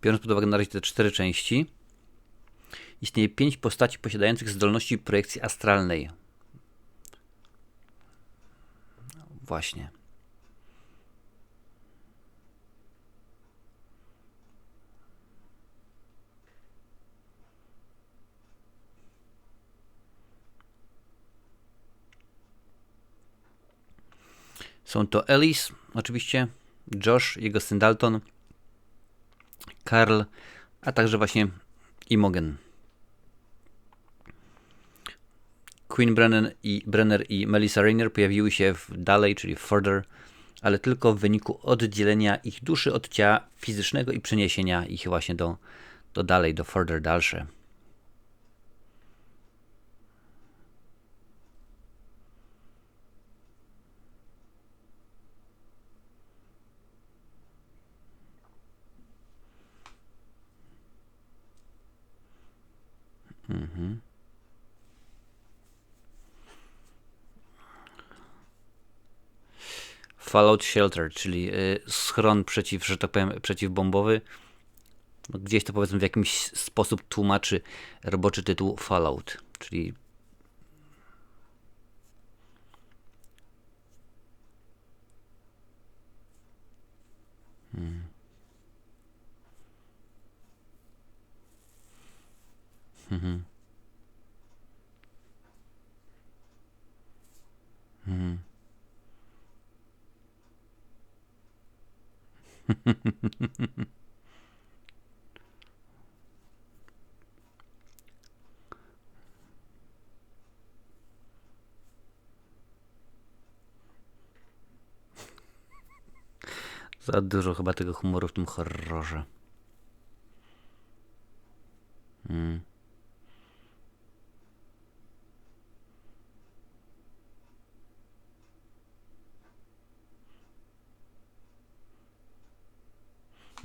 Biorąc pod uwagę na razie te 4 części, istnieje 5 postaci posiadających zdolności projekcji astralnej. Właśnie. Są to Ellis, oczywiście, Josh, jego syn Dalton, Carl, a także właśnie Imogen. Queen Brenner i Melissa Rayner pojawiły się dalej, czyli Further, ale tylko w wyniku oddzielenia ich duszy od ciała fizycznego i przeniesienia ich właśnie do dalej, do Further dalsze. Fallout Shelter, czyli schron że tak powiem, przeciwbombowy. Gdzieś to powiedzmy w jakiś sposób tłumaczy roboczy tytuł Fallout, czyli za dużo chyba tego humoru w tym horrorze.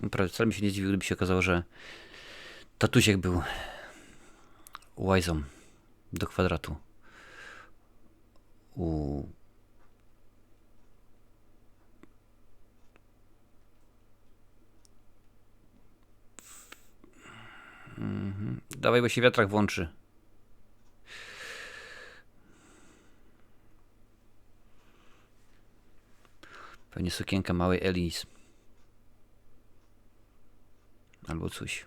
Naprawdę, wcale mi się nie zdziwił, gdyby się okazało, że tatusiek był łajzą do kwadratu. Dawaj, bo się wiatrak włączy. Pewnie sukienka małej Elise. Albo coś.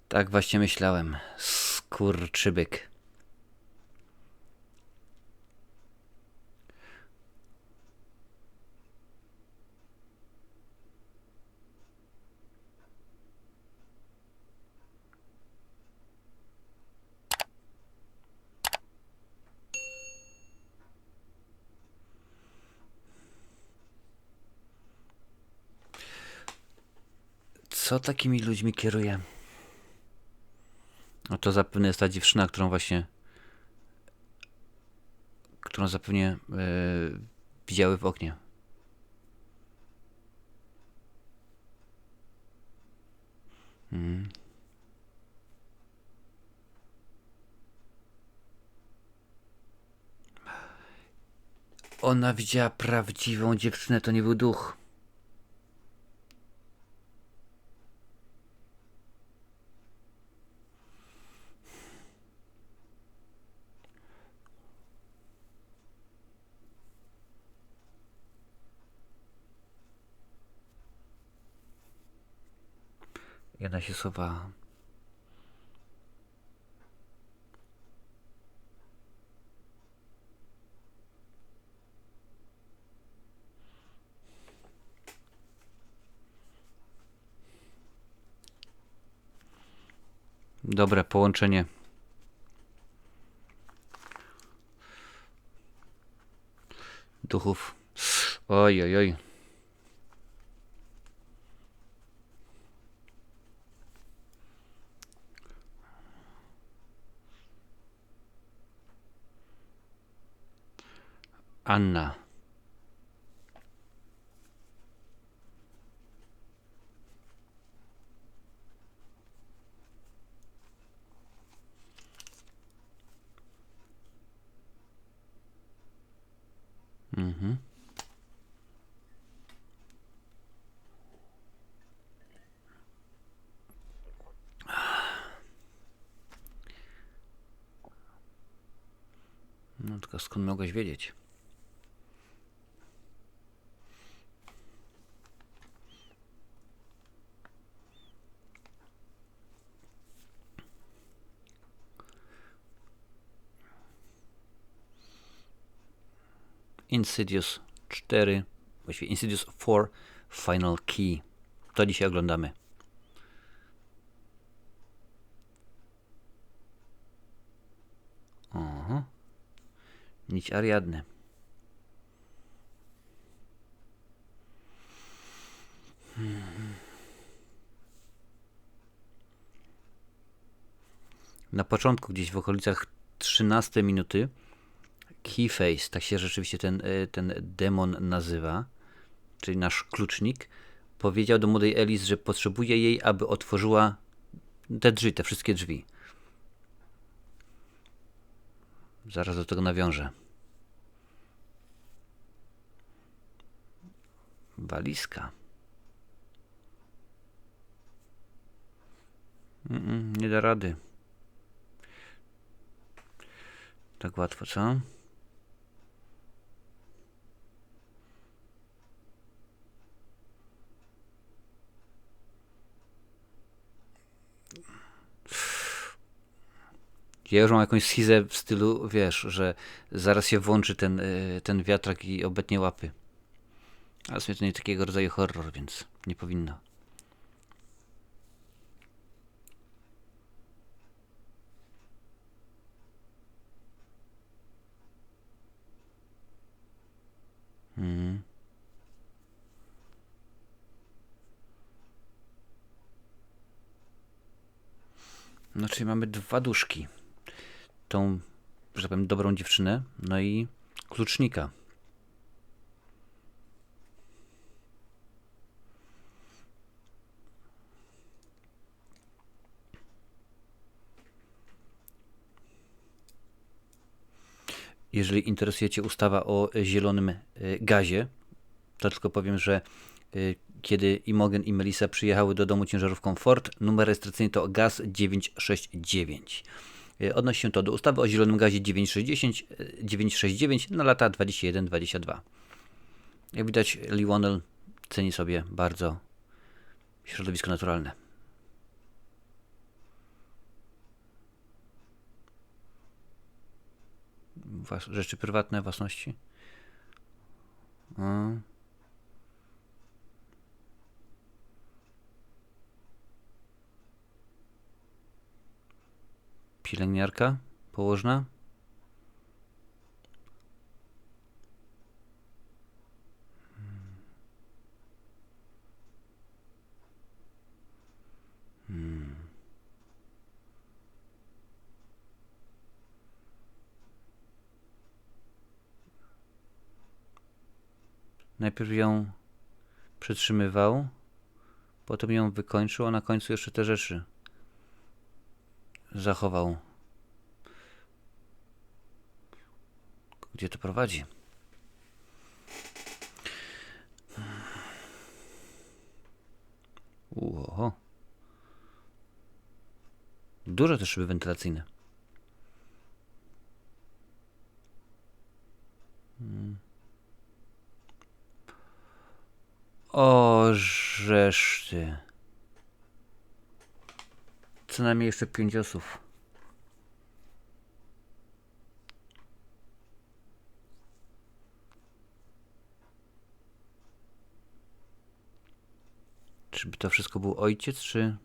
Tak właśnie myślałem. Skurczybyk. Co takimi ludźmi kieruje? No to zapewne jest ta dziewczyna, którą zapewnie widziały w oknie. Ona widziała prawdziwą dziewczynę, to nie był duch. I ona się schowała. Dobre połączenie. Duchów. Oj, oj, oj. Anna. Mhm. No tylko skąd mogłeś wiedzieć? Insidious 4, właściwie Insidious 4 Final Key. To dzisiaj oglądamy. Aha. Nić Ariadny. Na początku, gdzieś w okolicach 13 minuty, Keyface, tak się rzeczywiście ten demon nazywa, czyli nasz klucznik, powiedział do młodej Alice, że potrzebuje jej, aby otworzyła te drzwi, te wszystkie drzwi. Zaraz do tego nawiążę. Walizka. Nie da rady. Tak łatwo, co? Ja już mam jakąś schizę w stylu, wiesz, że zaraz się włączy ten wiatrak i obetnie łapy. Ale w sumie to nie takiego rodzaju horror, więc nie powinno. No, czyli mamy dwa duszki. Tą, że tak powiem, dobrą dziewczynę, no i klucznika. Jeżeli interesuje Cię ustawa o zielonym gazie, to tylko powiem, że kiedy Imogen i Melissa przyjechały do domu ciężarówką Ford, numer rejestracyjny to gaz 969. Odnosi się to do ustawy o zielonym gazie 969 na lata 21-22. Jak widać, Lee Whannell ceni sobie bardzo środowisko naturalne. Rzeczy prywatne, własności. Pielęgniarka, położna. Najpierw ją przytrzymywał, potem ją wykończył, a na końcu jeszcze te rzeczy zachował. Gdzie to prowadzi? Oho. Duże te szyby wentylacyjne. O, żeż ty. Co najmniej jeszcze 5 osób. Czyby to wszystko był ojciec, czy...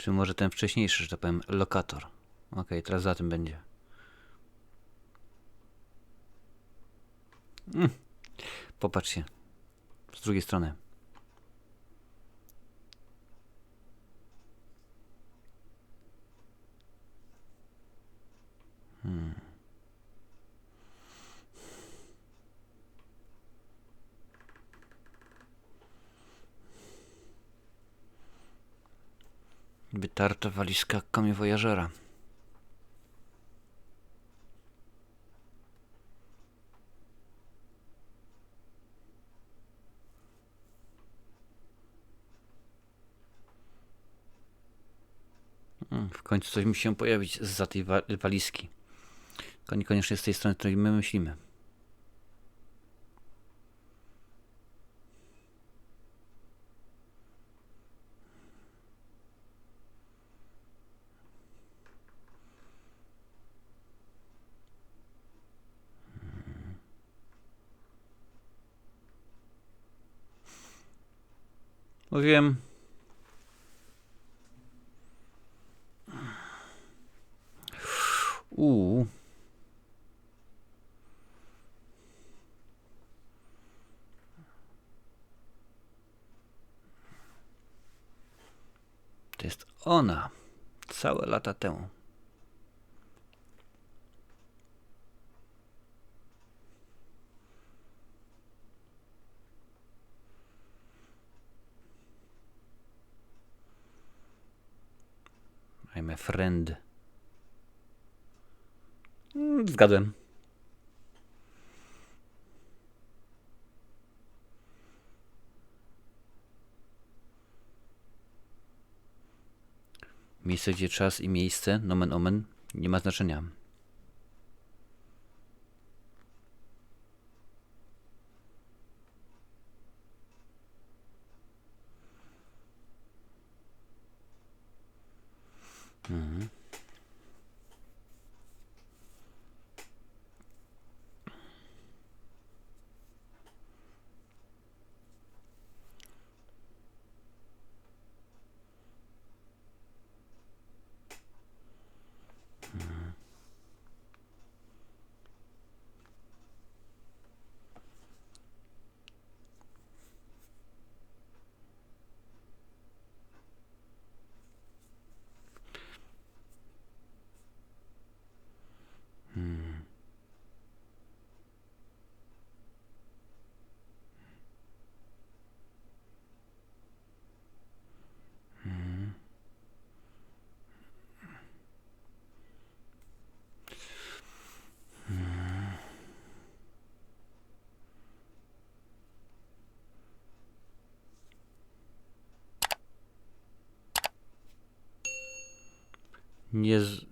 Czy może ten wcześniejszy, że tak powiem, lokator. Okej, teraz za tym będzie. Popatrzcie. Z drugiej strony. Wytarta walizka komiwojażera. W końcu coś musi się pojawić zza tej walizki. Tylko niekoniecznie z tej strony, której my myślimy. Mówiłem. To jest ona. Całe lata temu. I'm a friend. Zgadłem. Miejsce, gdzie czas i miejsce, nomen omen, nie ma znaczenia.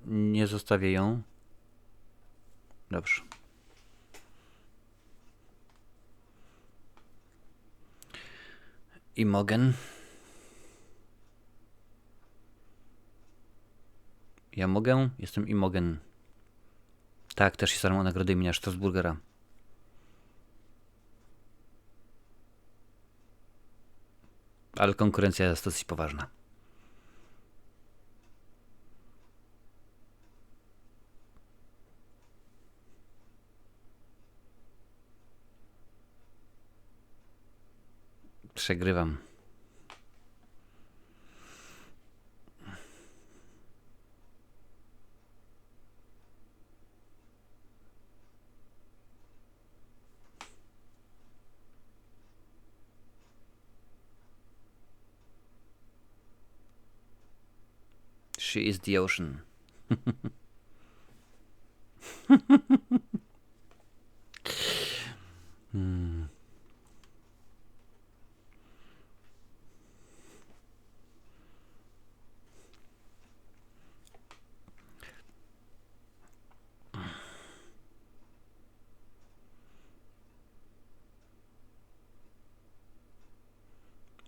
Nie zostawię ją. Dobrze. Imogen. Ja mogę? Jestem Imogen. Tak, też jest darmo nagrody imienia Strasburgera. Ale konkurencja jest dosyć poważna. Przegrywam. She is the ocean.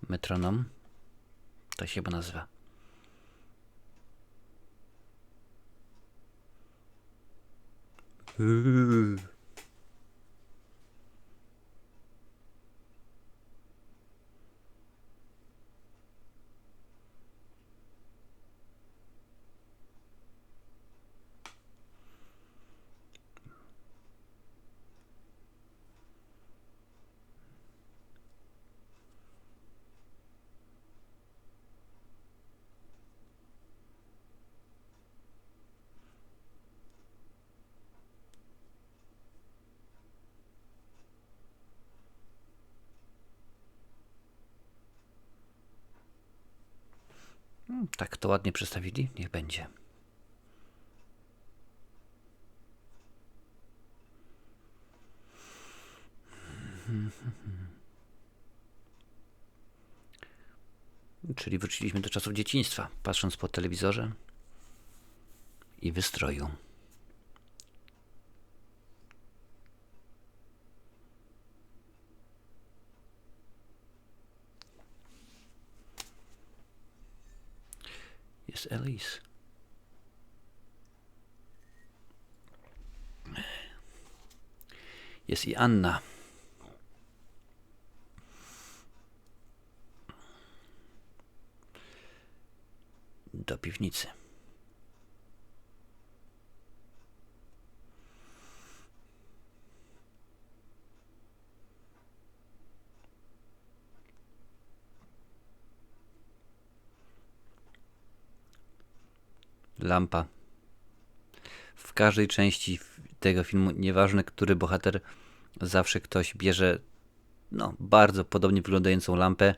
Metronom. To się chyba nazywa. Tak to ładnie przedstawili? Niech będzie. Czyli wróciliśmy do czasów dzieciństwa, patrząc po telewizorze i wystroju. Jest Elise. Jest i Anna. Do piwnicy. Lampa. W każdej części tego filmu, nieważne który bohater, zawsze ktoś bierze bardzo podobnie wyglądającą lampę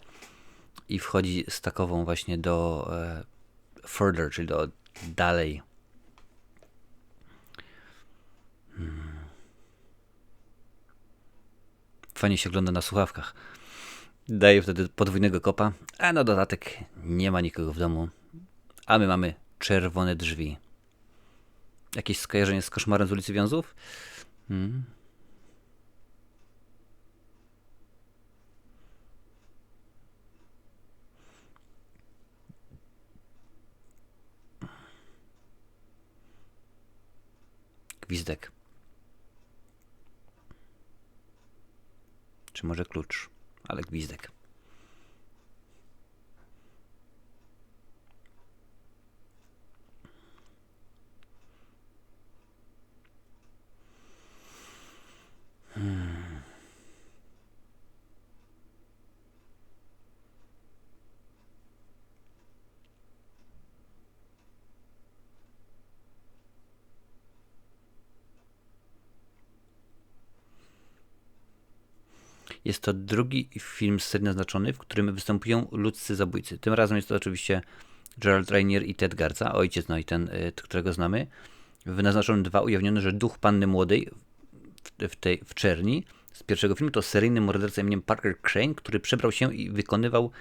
i wchodzi z takową właśnie do further, czyli do dalej. Fajnie się ogląda na słuchawkach. Daje wtedy podwójnego kopa, a na dodatek nie ma nikogo w domu, a my mamy czerwone drzwi. Jakieś skojarzenie z Koszmarem z ulicy Wiązów? Gwizdek. Czy może klucz? Ale gwizdek. Jest to drugi film z serii naznaczony, w którym występują ludzcy zabójcy. Tym razem jest to oczywiście Gerald Rainier i Ted Garza, ojciec, i ten, którego znamy. W naznaczonym 2 ujawniono, że duch panny młodej w czerni z pierwszego filmu to seryjny morderca imieniem Parker Crane, który przebrał się i wykonał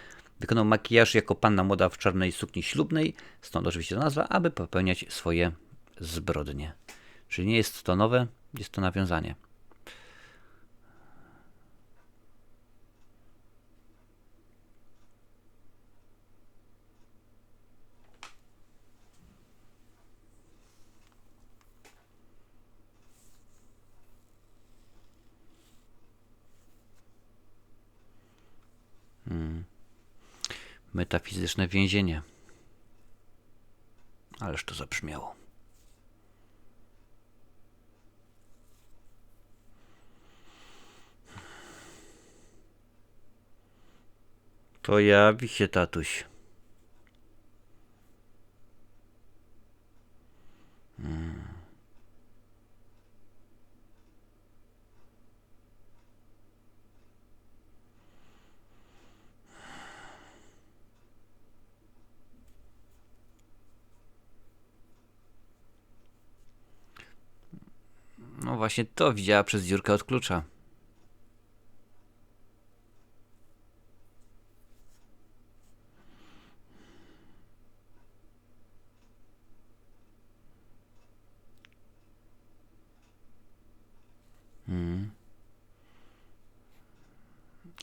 makijaż jako panna młoda w czarnej sukni ślubnej, stąd oczywiście ta nazwa, aby popełniać swoje zbrodnie. Czyli nie jest to nowe, jest to nawiązanie. Metafizyczne więzienie. Ależ to zabrzmiało. Pojawi się tatuś. No właśnie to widziała przez dziurkę od klucza.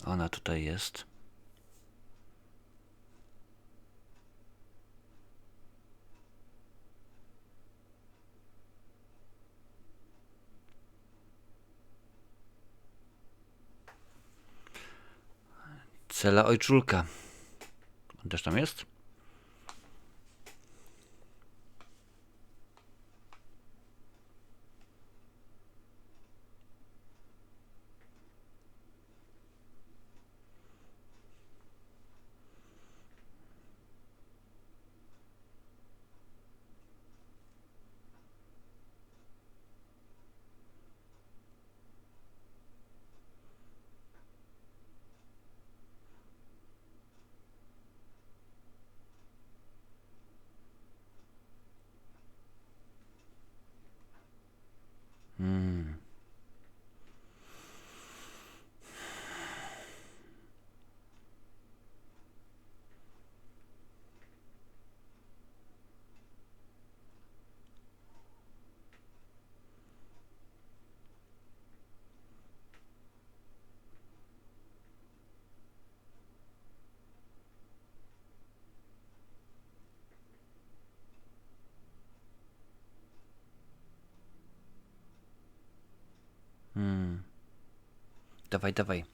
Ona tutaj jest. Cela ojczulka. On też tam jest? Dawaj, dawaj.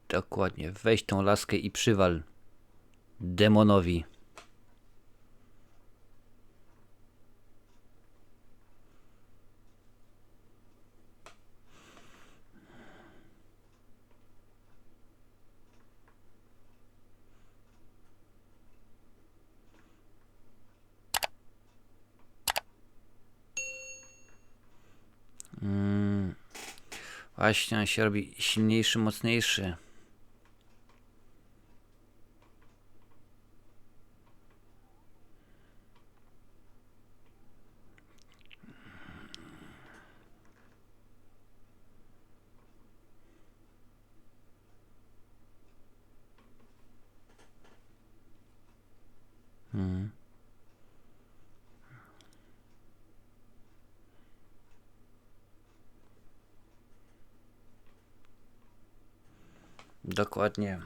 Dokładnie. Weź tą laskę i przywal demonowi. Właśnie on się robi silniejszy, mocniejszy. Dokładnie.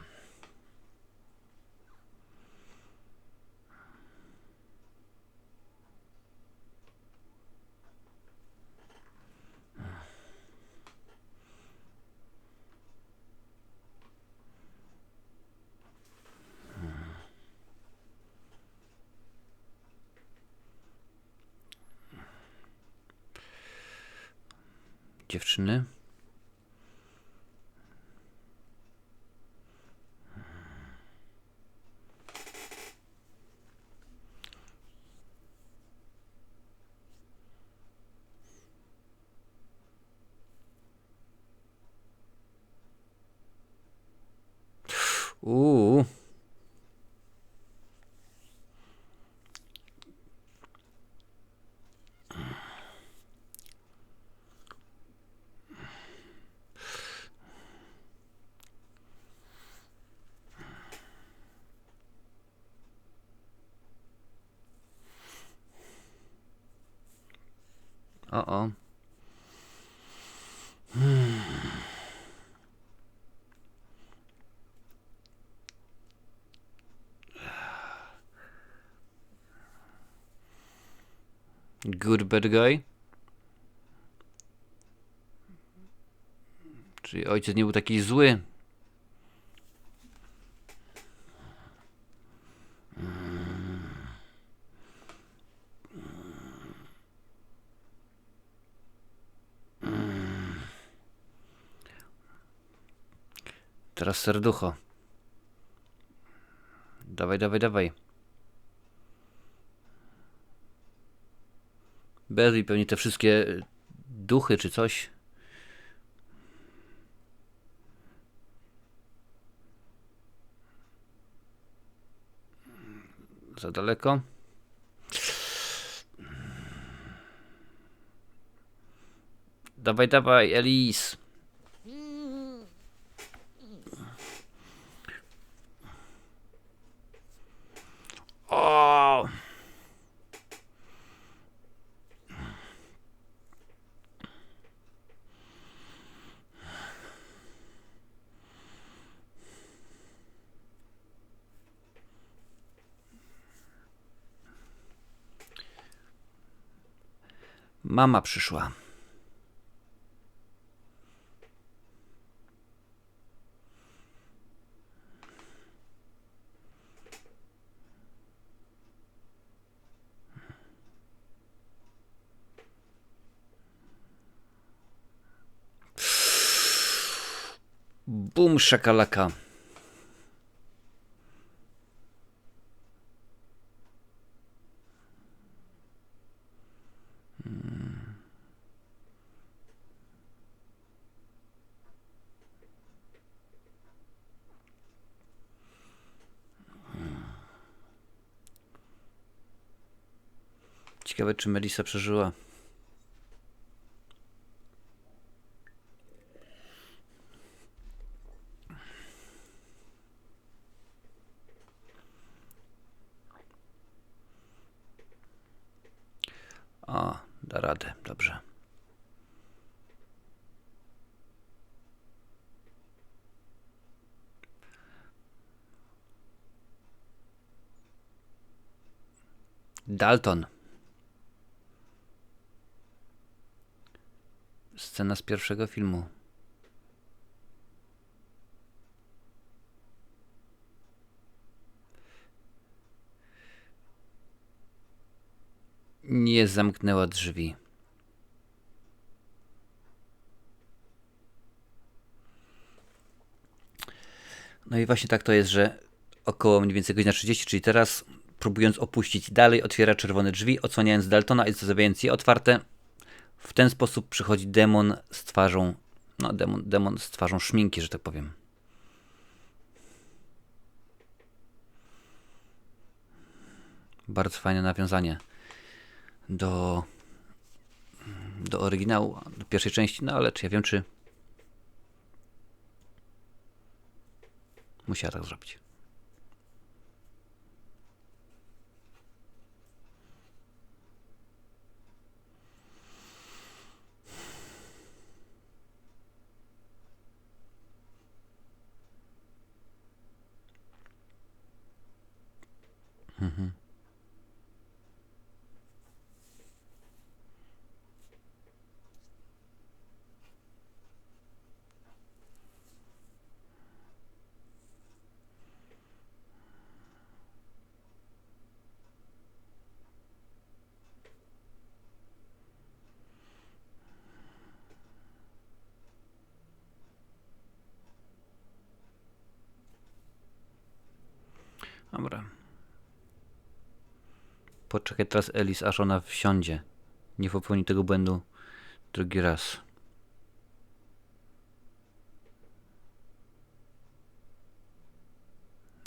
Dziewczyny. Uuu. O. Good bad guy. Czyli ojciec nie był taki zły. Teraz serducho. Dawaj, dawaj, dawaj. Berli pewnie te wszystkie duchy czy coś. Za daleko. Dawaj, dawaj, Elise. O! Mama przyszła. Bum szakalaka. Ciekawe, czy Melissa przeżyła. O, da radę, dobrze. Dalton. scena z pierwszego filmu. Nie zamknęła drzwi. No i właśnie tak to jest, że około mniej więcej godzina 30, czyli teraz, próbując opuścić dalej, otwiera czerwone drzwi, odsłaniając Daltona i zostawiając je otwarte. W ten sposób przychodzi demon z twarzą, no demon z twarzą szminki, że tak powiem. Bardzo fajne nawiązanie do oryginału, do pierwszej części, no ale czy ja wiem, czy musiała tak zrobić. Dobra. Poczekaj teraz Elis, aż ona wsiądzie. Nie popełni tego błędu drugi raz.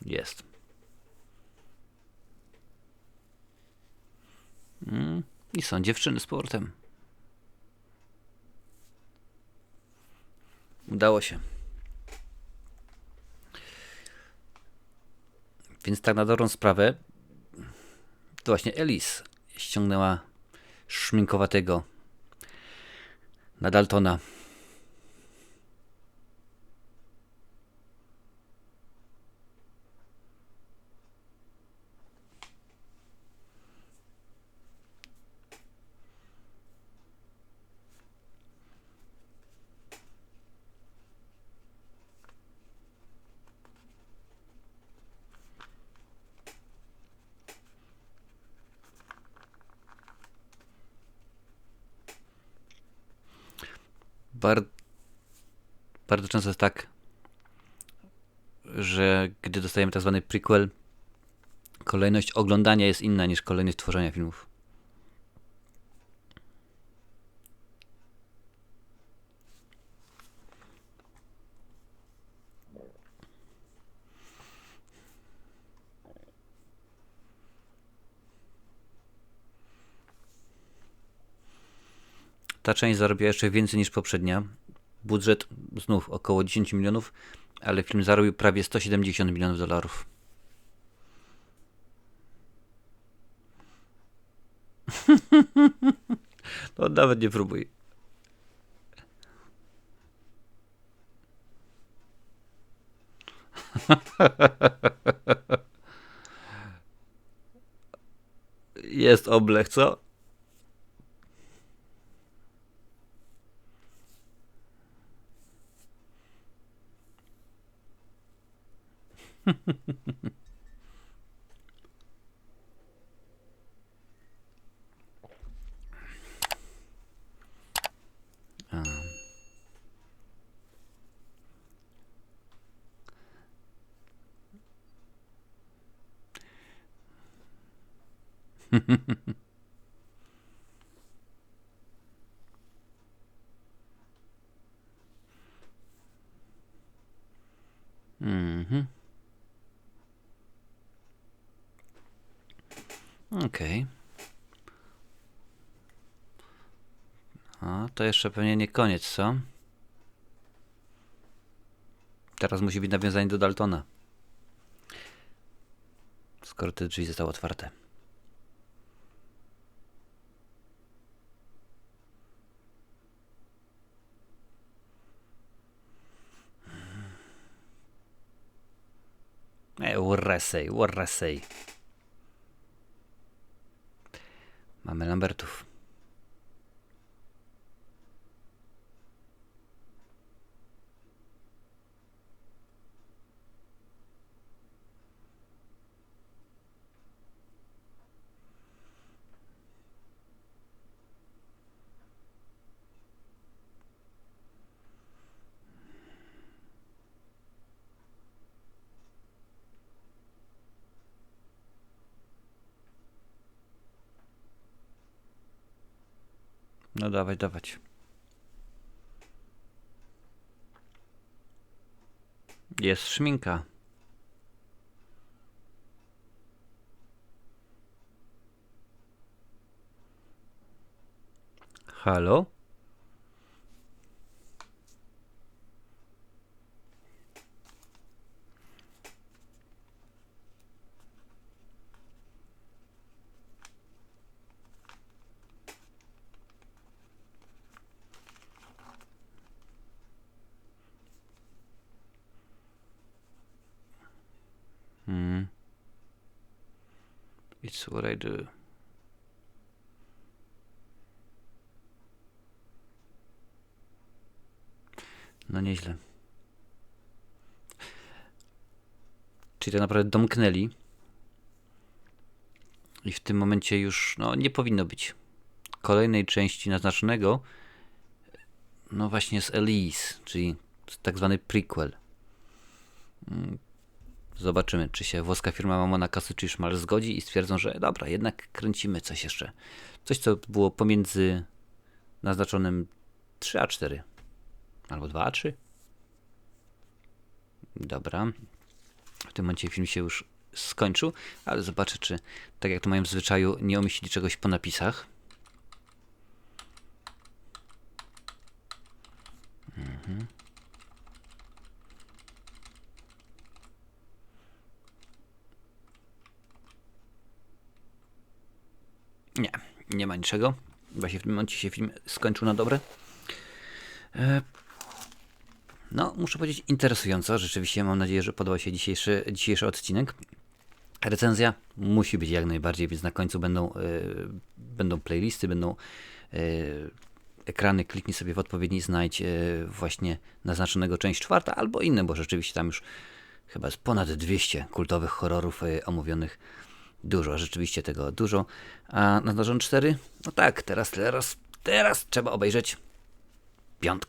Jest. I są dziewczyny z powrotem. Udało się. Więc tak na dobrą sprawę, to właśnie Elis ściągnęła szminkowatego na Daltona. Bardzo często jest tak, że gdy dostajemy tak zwany prequel, kolejność oglądania jest inna niż kolejność tworzenia filmów. Ta część zarobiła jeszcze więcej niż poprzednia. Budżet znów około 10 milionów, ale film zarobił prawie 170 milionów dolarów. No nawet nie próbuj. Jest oblech, co? Okej. A to jeszcze pewnie nie koniec, co? Teraz musi być nawiązanie do Daltona. Skoro te drzwi zostały otwarte. Warresej. Mamy Lambertów. No dawać, dawać. Jest szminka. Halo? It's what I do. No nieźle. Czyli tak naprawdę domknęli. I w tym momencie już nie powinno być kolejnej części naznaczonego. No właśnie z Elise, czyli tak zwany prequel. Zobaczymy, czy się włoska firma Mamona Cassucci Szmal zgodzi i stwierdzą, że dobra, jednak kręcimy coś jeszcze. Coś, co było pomiędzy naznaczonym 3A4 albo 2A3. Dobra. W tym momencie film się już skończył, ale zobaczę, czy tak jak to mają w zwyczaju, nie umieścili czegoś po napisach. Nie ma niczego. Właśnie w tym momencie się film skończył na dobre. No, muszę powiedzieć, interesująco. Rzeczywiście mam nadzieję, że podobał się dzisiejszy odcinek. Recenzja musi być jak najbardziej, więc na końcu będą playlisty, będą ekrany. Kliknij sobie w odpowiedni, znajdź właśnie naznaczonego część 4 albo inne, bo rzeczywiście tam już chyba jest ponad 200 kultowych horrorów omówionych. Dużo, rzeczywiście tego dużo. A naznaczony 4? No tak, teraz trzeba obejrzeć 5.